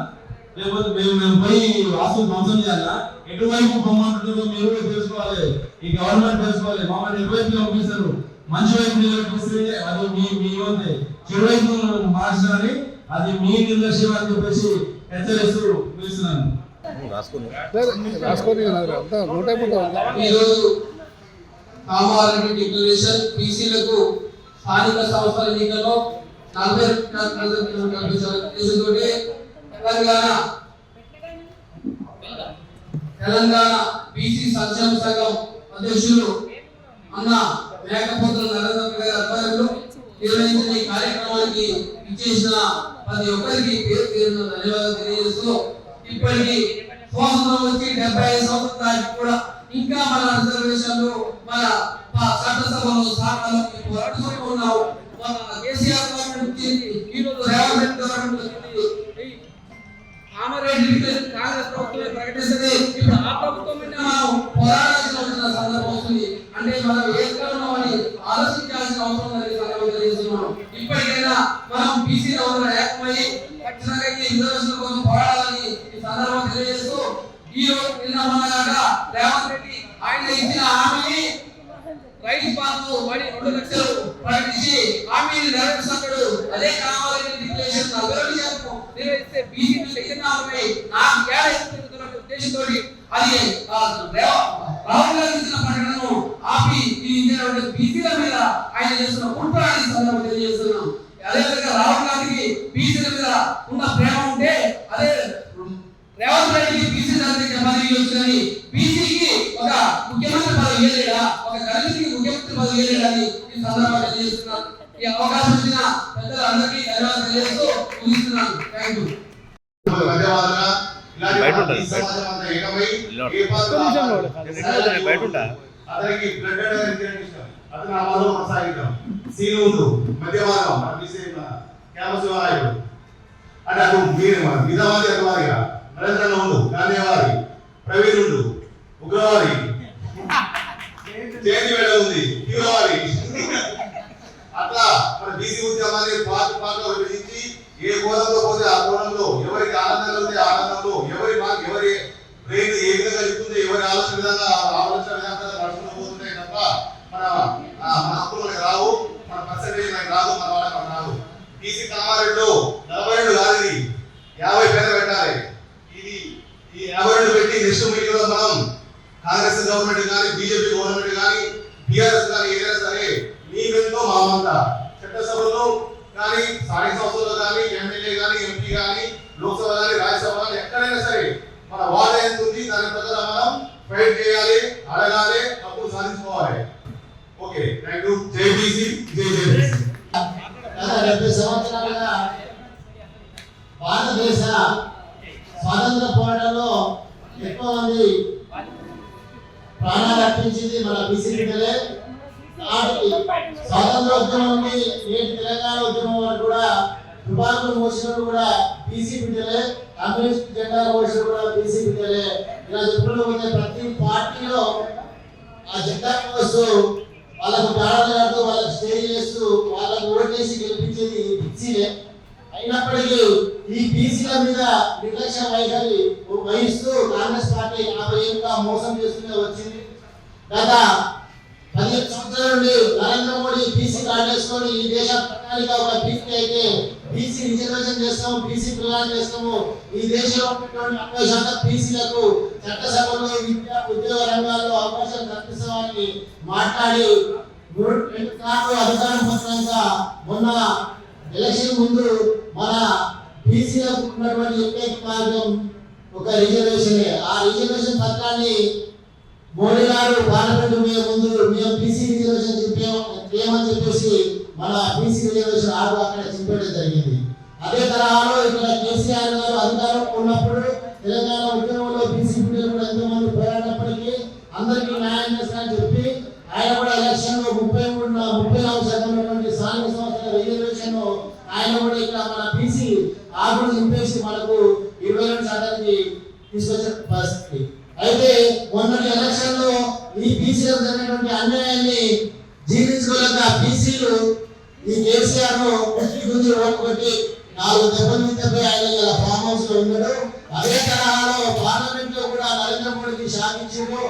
లేకపోతే మేము పోయి వాస్తు ధ్వంసం చేయాలా, ఎటువైపు బొమ్మంటుందో మీరు తెలుసుకోవాలి, ఈ గవర్నమెంట్ తెలుసుకోవాలి. మమ్మల్ని ఎటువైపు పంపిస్తారు, మంచి వైపు నిలబెట్టిస్తే అది మీ వంతే, చెడు వైపు మార్చాలి, అది మీ నిర్లక్ష్యం అని చెప్పేసి హెచ్చరిస్తూ పిలుస్తున్నాను. ఈరోజు కామారెడ్డి డిక్లరేషన్ బీసీలకు స్థానిక సంస్థల ఎన్నికల్లో 42 తెలంగాణ బీసీ సంక్షేమ సంఘం అధ్యక్షులు అన్న మేకపోతుల నరేంద్ర గారి ఆధ్వర్యంలో నిర్వహించిన ఈ కార్యక్రమానికి ఇచ్చేసిన ప్రతి ఒక్కరికి పేరు పేరున ధన్యవాదాలు తెలియజేస్తూ, ఇప్పటికీ స్వాతంత్రం వచ్చి 75 సంవత్సరాలు కూడా ఇంకా మన రిజర్వేషన్లు మన చట్టసభలో సాధనలో పోరాడుతూనే ఉన్నాము. మన కేసీఆర్ గవర్నమెంట్ ఈరోజు రేవంత్ రెడ్డి గవర్నమెంట్ కామారెడ్డి కాంగ్రెస్ ప్రభుత్వం ప్రకటిస్తుంది. ఇప్పుడు ఆ ప్రభుత్వం మీద మనం పోరాడాల్సిన సందర్భం వస్తుంది. అంటే మనం ఏ కారణం అని ఆలోచించాల్సిన అవసరం తెలియజేస్తున్నాం. ఇప్పటికైనా మనం బీసీలో ఏకమై ఖచ్చితంగా ఈ రిజర్వేషన్ కోసం పోరాడాలని ఈ సందర్భం తెలియజేస్తూ, ఈ రోజు నిన్న మొన్నగా రేవంత్ రెడ్డి ఆయన ఇచ్చిన హామీని రైతు బంధు 2 లక్షలు ప్రకటించి హామీని నెరవేర్చాడు. అదే కామారెడ్డి డిక్లరేషన్ అభివృద్ధి నిర్వహిస్తే బీసీ చెయ్యనామై 4 ఏళ్ల ఉద్దేశంతో అది రాహుల్ గాంధీ ఇచ్చిన ప్రకటనను ఆపి ఈ బీసీల మీద ఆయన చేస్తున్న కుట్రని సందర్భం తెలియజేస్తున్నాం. అదేవిధంగా రాహుల్ గాంధీకి బీసీల మీద ఉన్న ప్రేమ ఉంటే అదే రేవంత్ రెడ్డికి బీసీ పదవి వచ్చిందని బీసీకి ఒక ముఖ్యమంత్రి పదవి ఇవ్వలేడా, ఒక దళితుడికి ముఖ్యమంత్రి పదవి ఇవ్వలేడని ఈ సందర్భంగా తెలియజేస్తున్నాను. ఈ అవకాశం ఇచ్చిన పెద్దలందరికీ ధన్యవాదాలు తెలియజేస్తూ ముగిస్తున్నాను. Thank you. అతనికి బ్లడ్ అతను అమలు కొనసాగిద్దాం. సీను మధ్యమానం క్యాంపస్ నాయకుడు అంటే అటు మీరు మిగతావాది అటువారిగా నరేంద్రన్న ఉండు, గాంధీవారి ప్రవీణ్ ఉండు, ఉగ్రవాది చేతి వేడ ఉంది, తీవ్రవాది. అట్లా మన బీసీ ఉద్యమాన్ని పార్టీలో విభజించి ఏ కోణంలో పోతే ఆ కోణంలో, ఎవరికి ఆనందంగా ఉంటే ఆనందంలో, ఎవరి బ్రెయిన్ ఏ విధంగా చెప్తుంది, ఎవరి ఆలోచన విధంగా నడుచుకుంటూ పోతుంటాయి తప్ప మన హక్కులు మనకి రావు, మన పర్సెంటేజ్ మనకి రాదు, మన వాళ్ళకి మనకు రాదు. బీసీ కామారెడ్డిలో 42 కాదు, ఇది 50 పేద పెట్టాలి. ఇది ఈ 52 పెట్టి నెక్స్ట్ మీటింగ్ లో మనం కాంగ్రెస్ గవర్నమెంట్ కానీ, బీజేపీ గవర్నమెంట్ కానీ, బీఆర్ఎస్ కానీ ఏదైనా సరే మీ వెంటో మామంతా చట్టసభలో కానీ, స్థానిక సంస్థల్లో కానీ, ఎమ్మెల్యే కానీ, ఎంపీ కానీ, లోక్సభ కానీ, రాజ్యసభ కానీ ఎక్కడైనా సరే మన వాటా ఎంత ఉంది దాని ప్రకారం మనం ఫైట్ చేయాలి, అడగాలి, అప్పుడు సాధించుకోవాలి. Okay, thank you. జై బీసీ, జై బీసీ. 70 సంవత్సరాలుగా భారతదేశ స్వాతంత్ర పోరాటంలో ఎక్కువ మంది ప్రాణాలు అర్పించింది మన బీసీ బిడ్డలే. స్వాతంత్రోద్యమం నుండి నేటి తెలంగాణ ఉద్యమం వరకు కూడా తుపాకులు మోసిన కూడా బీసీ బిడ్డలే, కమ్యూనిస్ట్ జెండా మోసిన కూడా బీసీ బిడ్డలే. ఇలా చెప్పుకుంటూ పోతే ప్రతి పార్టీలో ఆ జెండా మోస్తూ వాళ్ళకు ప్రాణాలు కాడుతూ వాళ్ళకు స్టేజ్ చేస్తూ వాళ్ళకు ఓటేసి గెలిపించేది బీసీలే. అయినప్పటికీ ఈ బీసీల మీద నిర్లక్ష్య వైఖరి వహిస్తూ కాంగ్రెస్ పార్టీ 50 ఏళ్ళుగా మోసం చేస్తూనే వచ్చింది. గత 15 సంవత్సరాల నుండి నరేంద్ర మోడీ బీసీ కార్డు వేసుకొని ఈ దేశ ప్రణాళిక ఒక బీసీ అయితే బీసీ రిజర్వేషన్ చేస్తాము, బీసీ పిల్లలు చేస్తాము, ఈ దేశంలో ఉన్నటువంటి 50% బీసీలకు చట్టసభలో విద్యా ఉద్యోగ రంగాల్లో అవకాశం కల్పిస్తామని మాట్లాడి 2 సార్లు అధికారం పొందినాక మొన్న ఎలక్షన్ ముందు మన బీసీలకు ఉన్నటువంటి ఏకైక మార్గం ఒక రిజర్వేషన్. ఆ రిజర్వేషన్ పత్రాన్ని మోడీ గారు పార్లమెంట్ ముందు మేము బీసీ రిజర్వేషన్ చేయమని చెప్పేసి మన బీసీ రిజర్వేషన్ అక్కడ చింపేయడం జరిగింది. అదే తరహాలో ఇక్కడ కేసీఆర్ గారు అధికారం ఉన్నప్పుడు తెలంగాణ ఉద్యమంలో బీసీ బిడ్డలు కూడా ఎంతమంది పోరాడినప్పటికీ అందరికీ న్యాయం చేస్తారని చెప్పి ఆయన కూడా ఎలక్షన్ లో 34% ఉన్నటువంటి స్థానిక సంస్థల రిజర్వేషన్ ఆయన కూడా ఇక్కడ మన బీసీ ఆకులు నింపేసి మనకు 22% తీసుకొచ్చిన పరిస్థితి. అయితే మొన్నటి ఎలక్షన్ లో ఈ బీసీలకు జరిగినటువంటి అన్యాయాన్ని జీర్ణించుకోలేక బీసీలు ఈ కేసీఆర్ ను గురించి ఒకటి 4 దెబ్బలు మీదపై ఆయన ఇలా ఫామ్ హౌస్ లో ఉన్నాడు. అదే తరహాలో పార్లమెంట్ లో కూడా నరేంద్ర మోడీకి షాక్ ఇచ్చిండు.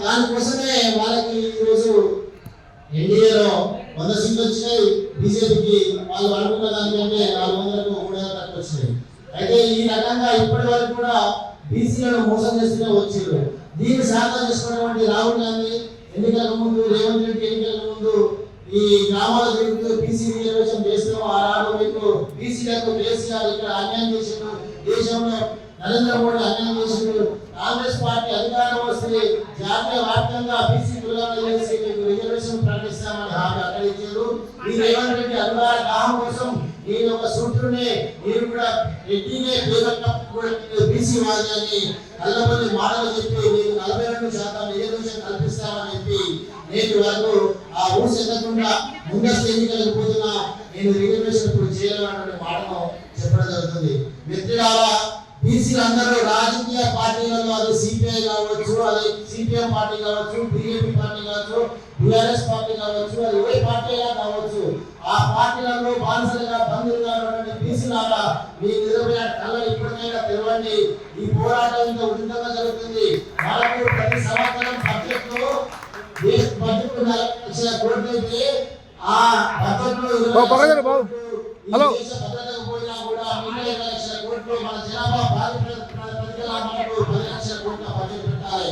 దానికోసమే వాళ్ళకి ఈరోజు ఎన్డీఏలో 100 సీట్లు వచ్చినాయి, బీజేపీకి వాళ్ళు అనుకున్న దానికంటే 400కు 300 తక్కువ వచ్చినాయి. అయితే ఈ రకంగా ఇప్పటి వరకు కూడా బీసీలను మోసం చేస్తూనే వచ్చారు. దీన్ని సాధన చేసుకున్నటువంటి రాహుల్ గాంధీ ఎన్నికలకు ముందు, రేవంత్ రెడ్డి ఎన్నికలకు ముందు ఈ గ్రామాల తిరుగుతూ బీసీ రిజర్వేషన్ చేస్తాం, ఆనాడు మీకు బీసీలకు కేసీఆర్ ఇక్కడ అన్యాయం చేసిండు, దేశంలో నరేంద్ర మోడీ అన్యాయం చేసిండు, కాంగ్రెస్ పార్టీ అధికారం వస్తే జాతీయ వ్యాప్తంగా బీసీ కులాలను చేసి మీకు రిజర్వేషన్ ప్రకటిస్తామని హామీ అక్కడ ఇచ్చారు. ఈ రేవంత్ రెడ్డి అధికార దాహం కోసం నేను ఒక సూత్రునే మీరు కూడా రెడ్డినే బీసీ వాద్యాన్ని కళ్ళబల్లి మాటలు చెప్పి మీకు 42% రిజర్వేషన్ కల్పిస్తామని చెప్పి నేటి వరకు ఆ ఊసి ఎక్కకుండా ముందస్తు ఎన్నికలకు పోతున్నా నేను రిజర్వేషన్ ఇప్పుడు చేయాలన్నటువంటి మాటను చెప్పడం జరుగుతుంది. మిత్రులారా, బీసీలు అందరూ రాజకీయ పార్టీలలో, అది సిపిఐ కావచ్చు, అది సిపిఎం పార్టీ కావచ్చు, బీజేపీ పార్టీ కావచ్చు, బీఆర్ఎస్ పార్టీ కావచ్చు, అది ఏ పార్టీ అయినా కావచ్చు, ఆ పార్టీలలో బానిసలుగా బంధువులుగా ఉన్నటువంటి బీసీలారా మీ నిజమైన కళ్ళ ఇప్పటికైనా తెరవండి. ఈ పోరాటం ఇంకా ఉచితంగా జరుగుతుంది. మనకు ప్రతి సంవత్సరం బడ్జెట్ లో బడ్జెట్ 40 లక్షల కోట్లు అయితే ఆ బడ్జెట్ లో 20 లక్షల కోట్లు దేశ భద్రతకు పోయినా కూడా 20 లక్షల కోట్లు మన జనాభా ప్రతిగా మనకు 10 లక్షల కోట్ల బడ్జెట్ పెట్టాలి.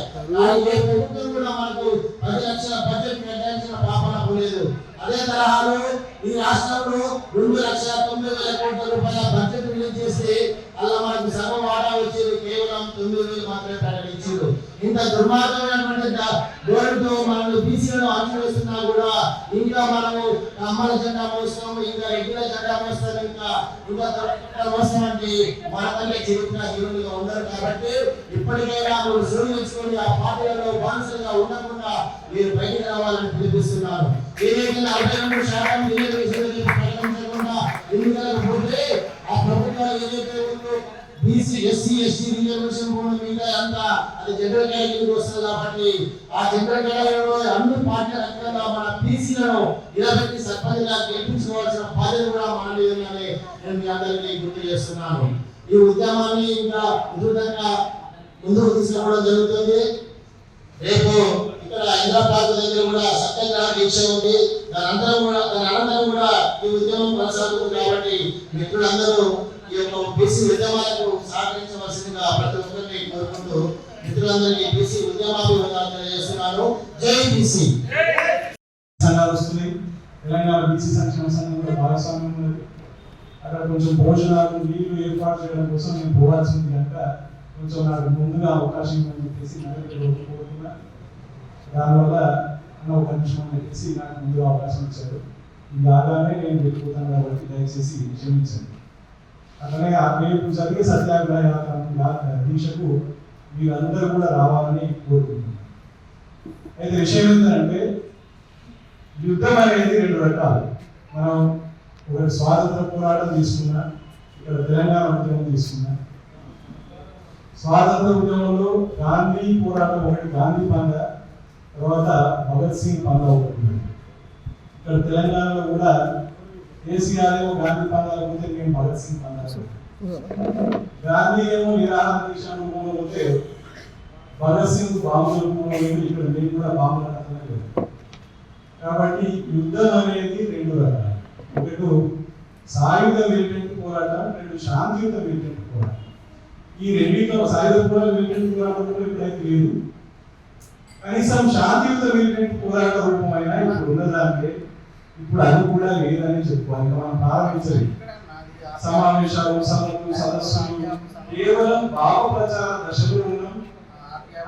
ఏ ప్రభుత్వం కూడా మనకు 10 లక్షల బడ్జెట్ కేటాయించిన పాపన పోలేదు. అదే తరహాలో ఈ రాష్ట్రంలో 2,90,000 కోట్ల రూపాయల బడ్జెట్ రిలీజ్ చేస్తే అలా మనకు సగం వాటా వచ్చేది కేవలం 9,000 మాత్రమే ప్రకటించారు. ఇంత దుర్మార్గమైనటువంటి గోరుతో మనల్ని బీసీలను అణచివేస్తున్నా కూడా ఇంకా మనము అమ్మల జెండా మోస్తాము, ఇంకా రెడ్డిల జెండా మోస్తాము, ఇంకా మోస్తామంటే మనకంటే చరిత్ర హీరోలుగా ఉండరు. కాబట్టి ఇప్పటికైనా మీరు సూచించుకొని ఆ పార్టీలలో బానిసలుగా ఉండకుండా మీరు బయటికి రావాలని పిలిపిస్తున్నారు. ఏదైతే 42% రిజర్వేషన్ ప్రకటించకుండా ఎన్నికలకు పోతే ఆ ప్రభుత్వాలు ఏదైతే ఉందో బీసీ ఎస్సీ ఎస్టీ రిజర్వేషన్ భూమి మీద అంతా అది జనరల్ కేటగిరీకి వస్తుంది. కాబట్టి ఆ జనరల్ కేటగిరీలో అన్ని పార్టీల రకంగా మన బీసీలను నిలబెట్టి సర్పంచ్గా గెలిపించుకోవాల్సిన బాధ్యత కూడా మన మీదనే నేను మీ అందరికీ గుర్తు చేస్తున్నాను. ఈ ఉద్యమాన్ని ఇంకా ఉధృతంగా ముందుకు తీసుకురావడం జరుగుతుంది. రేపు ఇక్కడ హైదరాబాద్ దగ్గర కూడా సత్యాగ్రహ దీక్ష ఉంది. దాని అనంతరం కూడా ఈ ఉద్యమం కొనసాగుతుంది. కాబట్టి మిత్రులందరూ ఈ యొక్క బీసీ ఉద్యమాలకు సహకరించవలసిందిగా ప్రతి ఒక్కరిని కోరుకుంటూ మిత్రులందరికీ బీసీ ఉద్యమాభివందనాలు తెలియజేస్తున్నాను. జై బీసీ. సంఘాలు వస్తున్నాయి. తెలంగాణ బీసీ సంక్షేమ సంఘం కూడా భాగస్వామ్యం ఉన్నది. అక్కడ కొంచెం భోజనాలు, నీళ్లు ఏర్పాటు చేయడం కోసం నేను పోవాల్సింది కనుక కొంచెం నాకు ముందుగా అవకాశం ఇవ్వని చెప్పేసి కోరుతున్నా. దానివల్ల ఒక నిమిషం అని చెప్పేసి నాకు ముందుగా అవకాశం ఇచ్చారు. ఇది ఆగానే నేను వెళ్ళిపోతాను కాబట్టి దయచేసి క్షమించండి. అట్లనే రేపు జరిగే సత్యాగ్రహ దీక్షకు మీరందరూ కూడా రావాలని కోరుకుంటున్నాను. అయితే విషయం ఏంటంటే యుద్ధం అనేది 2 రకాలు. మనం ఒక స్వాతంత్ర పోరాటం తీసుకున్నా, ఇక్కడ తెలంగాణ ఉద్యమం తీసుకున్నా. స్వాతంత్ర ఉద్యమంలో గాంధీ పోరాటం ఒకటి, గాంధీ పంద, తర్వాత భగత్ సింగ్ పంద ఒకటి. ఇక్కడ తెలంగాణలో కూడా కేసీఆర్ ఏమో గాంధీ పందాలు పోతే మేము భగత్ సింగ్ పందాలు. గాంధీ ఏమో నిరాహార దీక్ష రూపంలో పోతే భగత్ సింగ్ బాంబుల రూపంలో ఇక్కడ మేము కూడా బాంబుల కథలు. కాబట్టి యుద్ధం అనేది 2 రకాలు. ఒకటి సాయుధ మిలిటెంట్ పోరాటం, 2 శాంతియుత మిలిటెంట్ పోరాటం. ఈ రెండింటిలో సాయుధ మిలిటెంట్ పోరాటం కూడా ఇప్పుడైతే లేదు. కనీసం శాంతియుత మిలిటెంట్ పోరాట రూపమైన ఇప్పుడు ఉన్నదంటే ఇప్పుడు అది కూడా లేదని చెప్పుకోవాలి. ఇంకా మనం ప్రారంభించలేదు. సమావేశాలు, సభలు, సదస్సులు కేవలం భావ ప్రచార దశలో ఉన్నాం.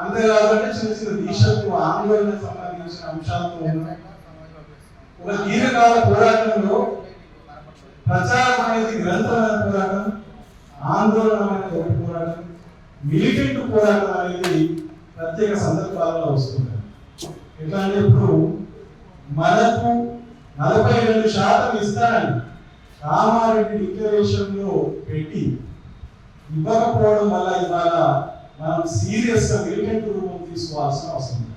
అంతేకాదంటే చిన్న చిన్న దీక్షలకు ఆందోళనకు సంబంధించిన అంశాలతో ఉన్నాం. ఒక దీర్ఘకాల పోరాటంలో ప్రచారం అనేది గ్రంథమైన పోరాటం, ఆందోళన అనేది పోరాటం, మిలిటెంట్ పోరాటం అనేది ప్రత్యేక సందర్భాలలో వస్తుంది. ఎట్లా అంటే ఇప్పుడు మనకు 42% ఇస్తారని కామారెడ్డి డిక్లరేషన్ లో పెట్టి ఇవ్వకపోవడం వల్ల ఇవాళ మనం సీరియస్ గా మిలిటెంట్ రూపం తీసుకోవాల్సిన అవసరం ఉంది.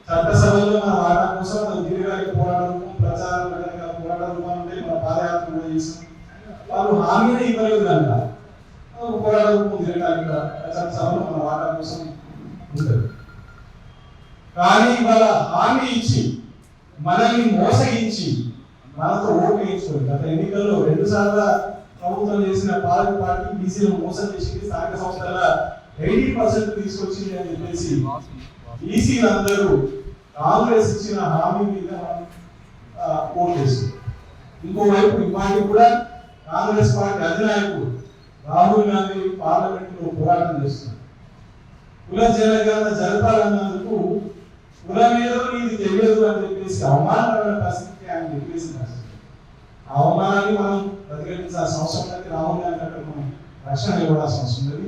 చట్టసభలో మన వాటా కోసం దీర్ఘకాలిక పోరాట రూపం, ప్రచారం పోరాట రూపం అంటే మన పాదయాత్ర కూడా చేసాం. వాళ్ళు హామీనే ఇవ్వలేదు కనుక పోరాట రూపం దీర్ఘకాలిక చట్టసభలో మన వాటా కోసం ఉంటుంది. కానీ ఇవాళ హామీ ఇచ్చి మనల్ని మోసగించి మనతో ఓటు వేయించుకోండి. గత ఎన్నికల్లో 2 సార్లు ప్రభుత్వం చేసిన పాలక పార్టీ బీసీలను మోసం చేసింది. స్థానిక సంస్థల 80% తీసుకొచ్చింది అని చెప్పేసి బీసీలందరూ కాంగ్రెస్ ఇచ్చిన హామీ మీద ఓటు వేసింది. ఇంకోవైపు ఇవాళ కూడా కాంగ్రెస్ పార్టీ అధినాయకుడు రాహుల్ గాంధీ పార్లమెంట్ లో పోరాటం చేస్తున్నారు. కుల జనగణన జరపాలన్నందుకు కులం ఏదో నీది తెలియదు అని చెప్పేసి అవమానకరమైన పరిస్థితి ఆయన చెప్పేసి అవమానాన్ని మనం ప్రతిఘటించాల్సిన అవసరం లేదు. రాహుల్ గాంధీ అక్కడ మనం రక్షణ ఇవ్వాల్సిన అవసరం లేదు.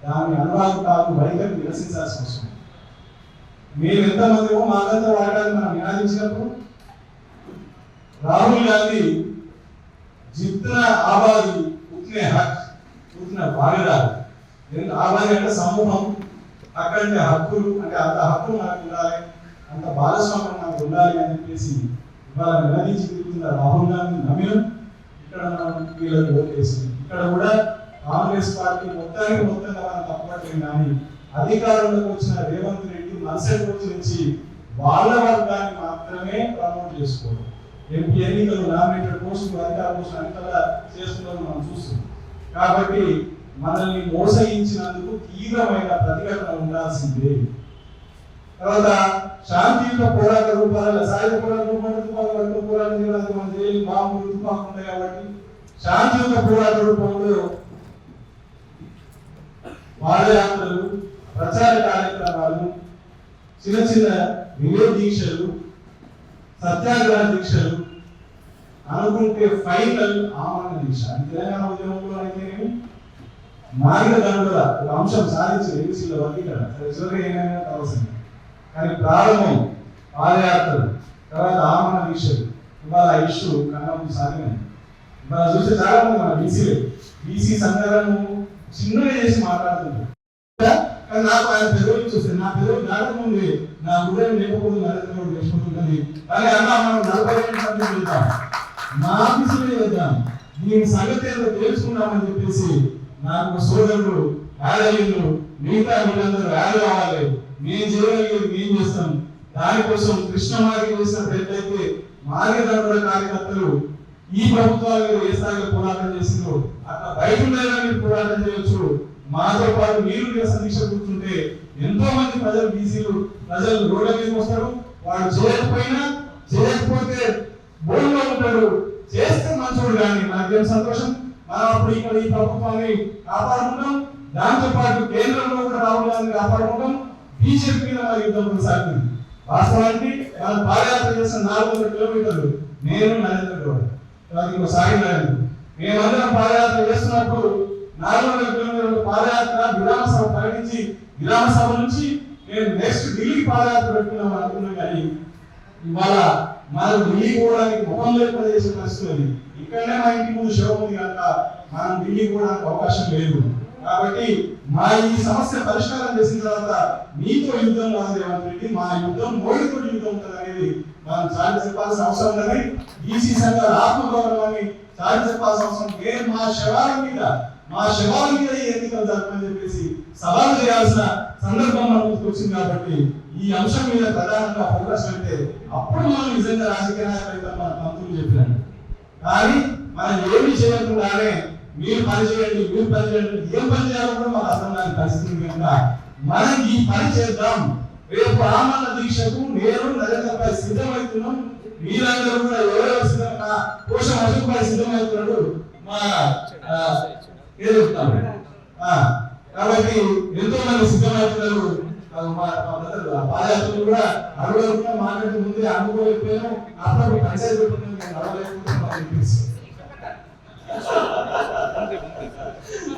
దాని అనువాదాలు వైఖరి నిరసించాల్సిన అవసరం లేదు. మేము ఎంతమంది మాకంతా వాడాలని మనం నినాదించినప్పుడు రాహుల్ గాంధీ జిత్నా ఆబాది ఉత్నే హక్ ఉత్న భాగదారు. ఆబాది అంటే సమూహం, అక్కడంటే హక్కులు, అంటే అంత హక్కులు మనకు ఉండాలి, అంత భాగస్వామ్యం మనకు ఉండాలి అని చెప్పేసి ఇవాళ నిలదీసి తిరుగుతున్న రాహుల్ గాంధీ నమ్మిన ఇక్కడ మనం వీళ్ళకి ఓటేసింది. ఇక్కడ కూడా కాంగ్రెస్ పార్టీ మొత్తంగా మనం తప్పట్లేదు. కానీ అధికారంలోకి వచ్చిన రేవంత్ రెడ్డి మరుసటి రోజు నుంచి వాళ్ళ వర్గాన్ని మాత్రమే ప్రమోట్ చేసుకోవడం, ఎంపీ ఎన్నికలు, నామినేటెడ్ పోస్టులు, అధికార పోస్టులు అంతలా చేస్తున్నాం మనం చూస్తున్నాం. కాబట్టి మనల్ని మోసగించినందుకు తీవ్రమైన ప్రతిఘటన ఉండాల్సిందే. తర్వాత శాంతియుత పోరాట రూపాల సాయుధ పోరాట రూపంలో పోరాటం చేయడానికి మన జైలు బాంబులు తుపాకులు ఉంటాయి. కాబట్టి శాంతియుత పోరాట రూపంలో పాదయాత్రలు, ప్రచార కార్యక్రమాలు, చిన్న చిన్న వినోద దీక్షలు, సత్యాగ్రహ దీక్షలు, అనుకుంటే ఫైనల్ ఆమరణ దీక్ష. తెలంగాణ ఉద్యమంలో అయితేనేమి మార్గదండుల ఒక అంశం సాధించింది ఏబీసీల వర్గీకరణ. చివరిగా ఏమైనా కావాల్సింది. కానీ ప్రారంభం పాదయాత్రలు, తర్వాత ఆమరణ దీక్షలు, ఇవాళ ఇష్యూ కన్నా సాగినాయి. ఇవాళ చూస్తే చాలా మంది మన బీసీ సంఘాలను చిన్నగా చేసి మాట్లాడుతున్నారు. కానీ నాకు ఆయన పెదవులు చూస్తే నా పెదవులు దాటం ఉంది, నా హృదయం లేకపోతే నరేంద్ర మోడీ లేచిపోతుంటుంది. కానీ అన్న మనం 45 మంది వెళ్తాం, మా ఆఫీసులో వెళ్తాం, దీని సంగతి ఏదో తెలుసుకున్నామని చెప్పేసి నాకు సోదరుడు యాదయ్యులు మిగతా వీళ్ళందరూ యాదవ్ అవ్వాలి, మేము చేయగలిగేది మేము చేస్తాం. దానికోసం కృష్ణ మార్గం చేసినట్లయితే మార్గదర్శక కార్యకర్తలు ఈ ప్రభుత్వాలు ఏ స్థాయిలో పోరాటం చేసిందో అట్లా బయట మీరు పోరాటం చేయొచ్చు. మాతో పాటు మీరు దీక్ష కూర్చుంటే ఎంతో మంది ప్రజలు, బీసీలు ప్రజలు రోడ్ల మీదకి వస్తారు. వాడు చేయకపోతే బోర్డులో ఉంటాడు, చేస్తే మంచోడు. కానీ నాకేం సంతోషం, మనం అప్పుడు ఇక్కడ ఈ ప్రభుత్వాన్ని కాపాడుకుంటాం, దాంతో పాటు కేంద్రంలో కూడా రాహుల్ గాంధీ కాపాడుకుంటాం. బీజేపీ మీద మన యుద్ధం కొనసాగుతుంది. వాస్తవానికి మనం పాదయాత్ర చేసిన 400 కిలోమీటర్లు నేను నరేంద్ర గౌడ్ సాగినాను. మేమందరం పాదయాత్ర చేస్తున్నప్పుడు 400 కిలోమీటర్ల పాదయాత్ర విరామ సభ ప్రకటించి విరామ సభ నుంచి నేను నెక్స్ట్ ఢిల్లీకి పాదయాత్ర పెట్టుకున్నాం అనుకున్నాం. కానీ ఇవాళ మనం ఢిల్లీ పోవడానికి ముఖం లేకుండా చేసే పరిస్థితి. ఇక్కడనే మా ఇంటి ముందు శవం ఉంది కనుక మనం ఢిల్లీ పోవడానికి అవకాశం లేదు. కాబట్టి మా ఈ సమస్య పరిష్కారం చేసిన తర్వాత మీతో యుద్ధం కాదు రేవంత్ రెడ్డి, మా యుద్ధం మోడీతో యుద్ధం ఉంటుంది అనేది మనం చాటి చెప్పాల్సిన అవసరం ఉన్నది. బీసీ సంఘాల ఆత్మగౌరవాన్ని చాటి చెప్పాల్సిన అవసరం లేదు. మా శవాల మీద ఈ ఎన్నికలు జరపని చెప్పేసి సవాలు చేయాల్సిన సందర్భం మనకు వచ్చింది. కాబట్టి ఈ అంశం మీద ప్రధానంగా ఫోకస్ పెడితే అప్పుడు మనం నిజంగా రాజకీయ నాయకులు మన మంత్రులు చెప్పినట్టు. కానీ మనం ఏమి చేయకుండానే మీరు పని చేయండి ఏం పని చేయాలో కూడా మాకు అర్థం కాని పరిస్థితి కనుక మనం ఈ పని చేద్దాం. రేపు ఆమరణ దీక్షకు నేను నరేంద్రపై సిద్ధమవుతున్నాం. మీరందరూ కూడా ఎవరెవరు సిద్ధంగా కోసం అశోక్పై సిద్ధమవుతున్నాడు మా చెప్తాం. కాబట్టి ఎంతో మంది సిద్ధమవుతున్నారు. పాదయాత్రలు కూడా అడుగుతున్నా మాట్లాడే ముందే అనుకోలేకపోయాను. అప్పుడు పంచాయతీ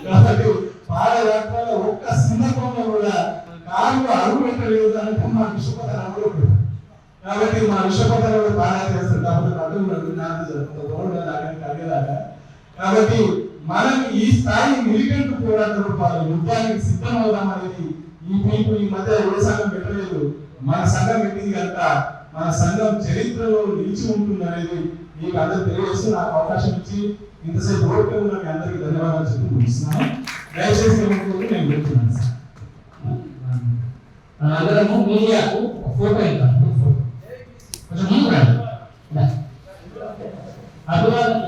కాబట్టి పాదయాత్రలో ఒక్క సందర్భంలో కూడా కాళ్ళు అడుగు పెట్టలేదు అంటే మా విశ్వపతన అడుగు. కాబట్టి మా విశ్వపతన కూడా పాదయాత్ర చేస్తారు. కాబట్టి అడుగుదాకా కాబట్టి మనం ఈ స్థాయి మిలిటెంట్ పోరాట రూపాలు యుద్ధానికి సిద్ధం అవుదాం అనేది ఈ మధ్య ఏ సంఘం పెట్టలేదు. మన సంఘం పెట్టింది కనుక మన సంఘం చరిత్రలో నిలిచి ఉంటుంది అనేది మీకు అందరూ తెలియజేస్తూ నాకు అవకాశం ఇచ్చి ఇంతసేపు ఓపిక ఉన్న మీ అందరికీ ధన్యవాదాలు చెప్పి ముగిస్తున్నాను. దయచేసి నేను చెప్తున్నాను సార్. అందరము మీడియాకు ఫోటో ఇద్దాం. కొంచెం ముందు రండి. అభివాదం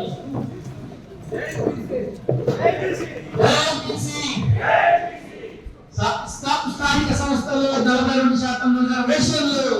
స్థానిక సంస్థల్లో 42% రిజర్వేషన్లు.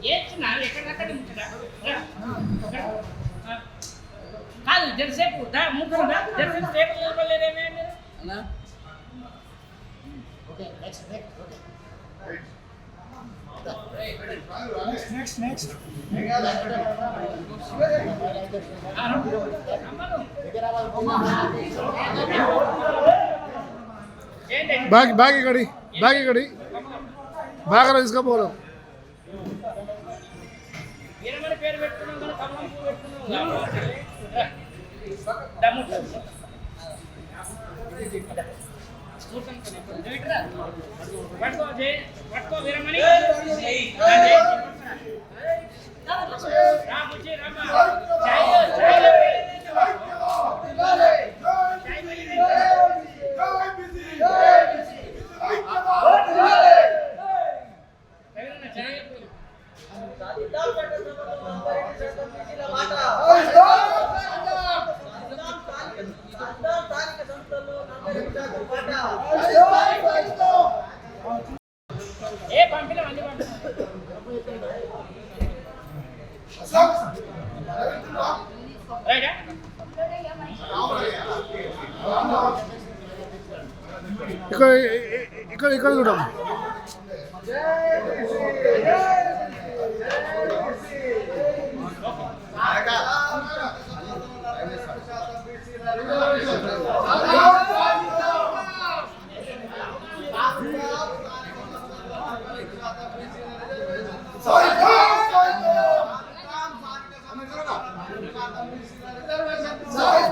ఏ చిన్న ఎక్కడ కాదు జరసేపు ముగ్గురు జరసేపు టేబుల్ నిలబడలేదేమే మీరు అన్నా బ్యాగ్ ఇక్కడి బ్యాగ్ తీసుకపోవడం వీరమణి పేరు పెట్టుకున్నాం కానీ కమలం పువ్వు పెట్టుకున్నాం పట్టుకో వీరమణి ఏ పంపిన అన్ని పంపిన రైటా ఇక్కడ చూడం Sorry.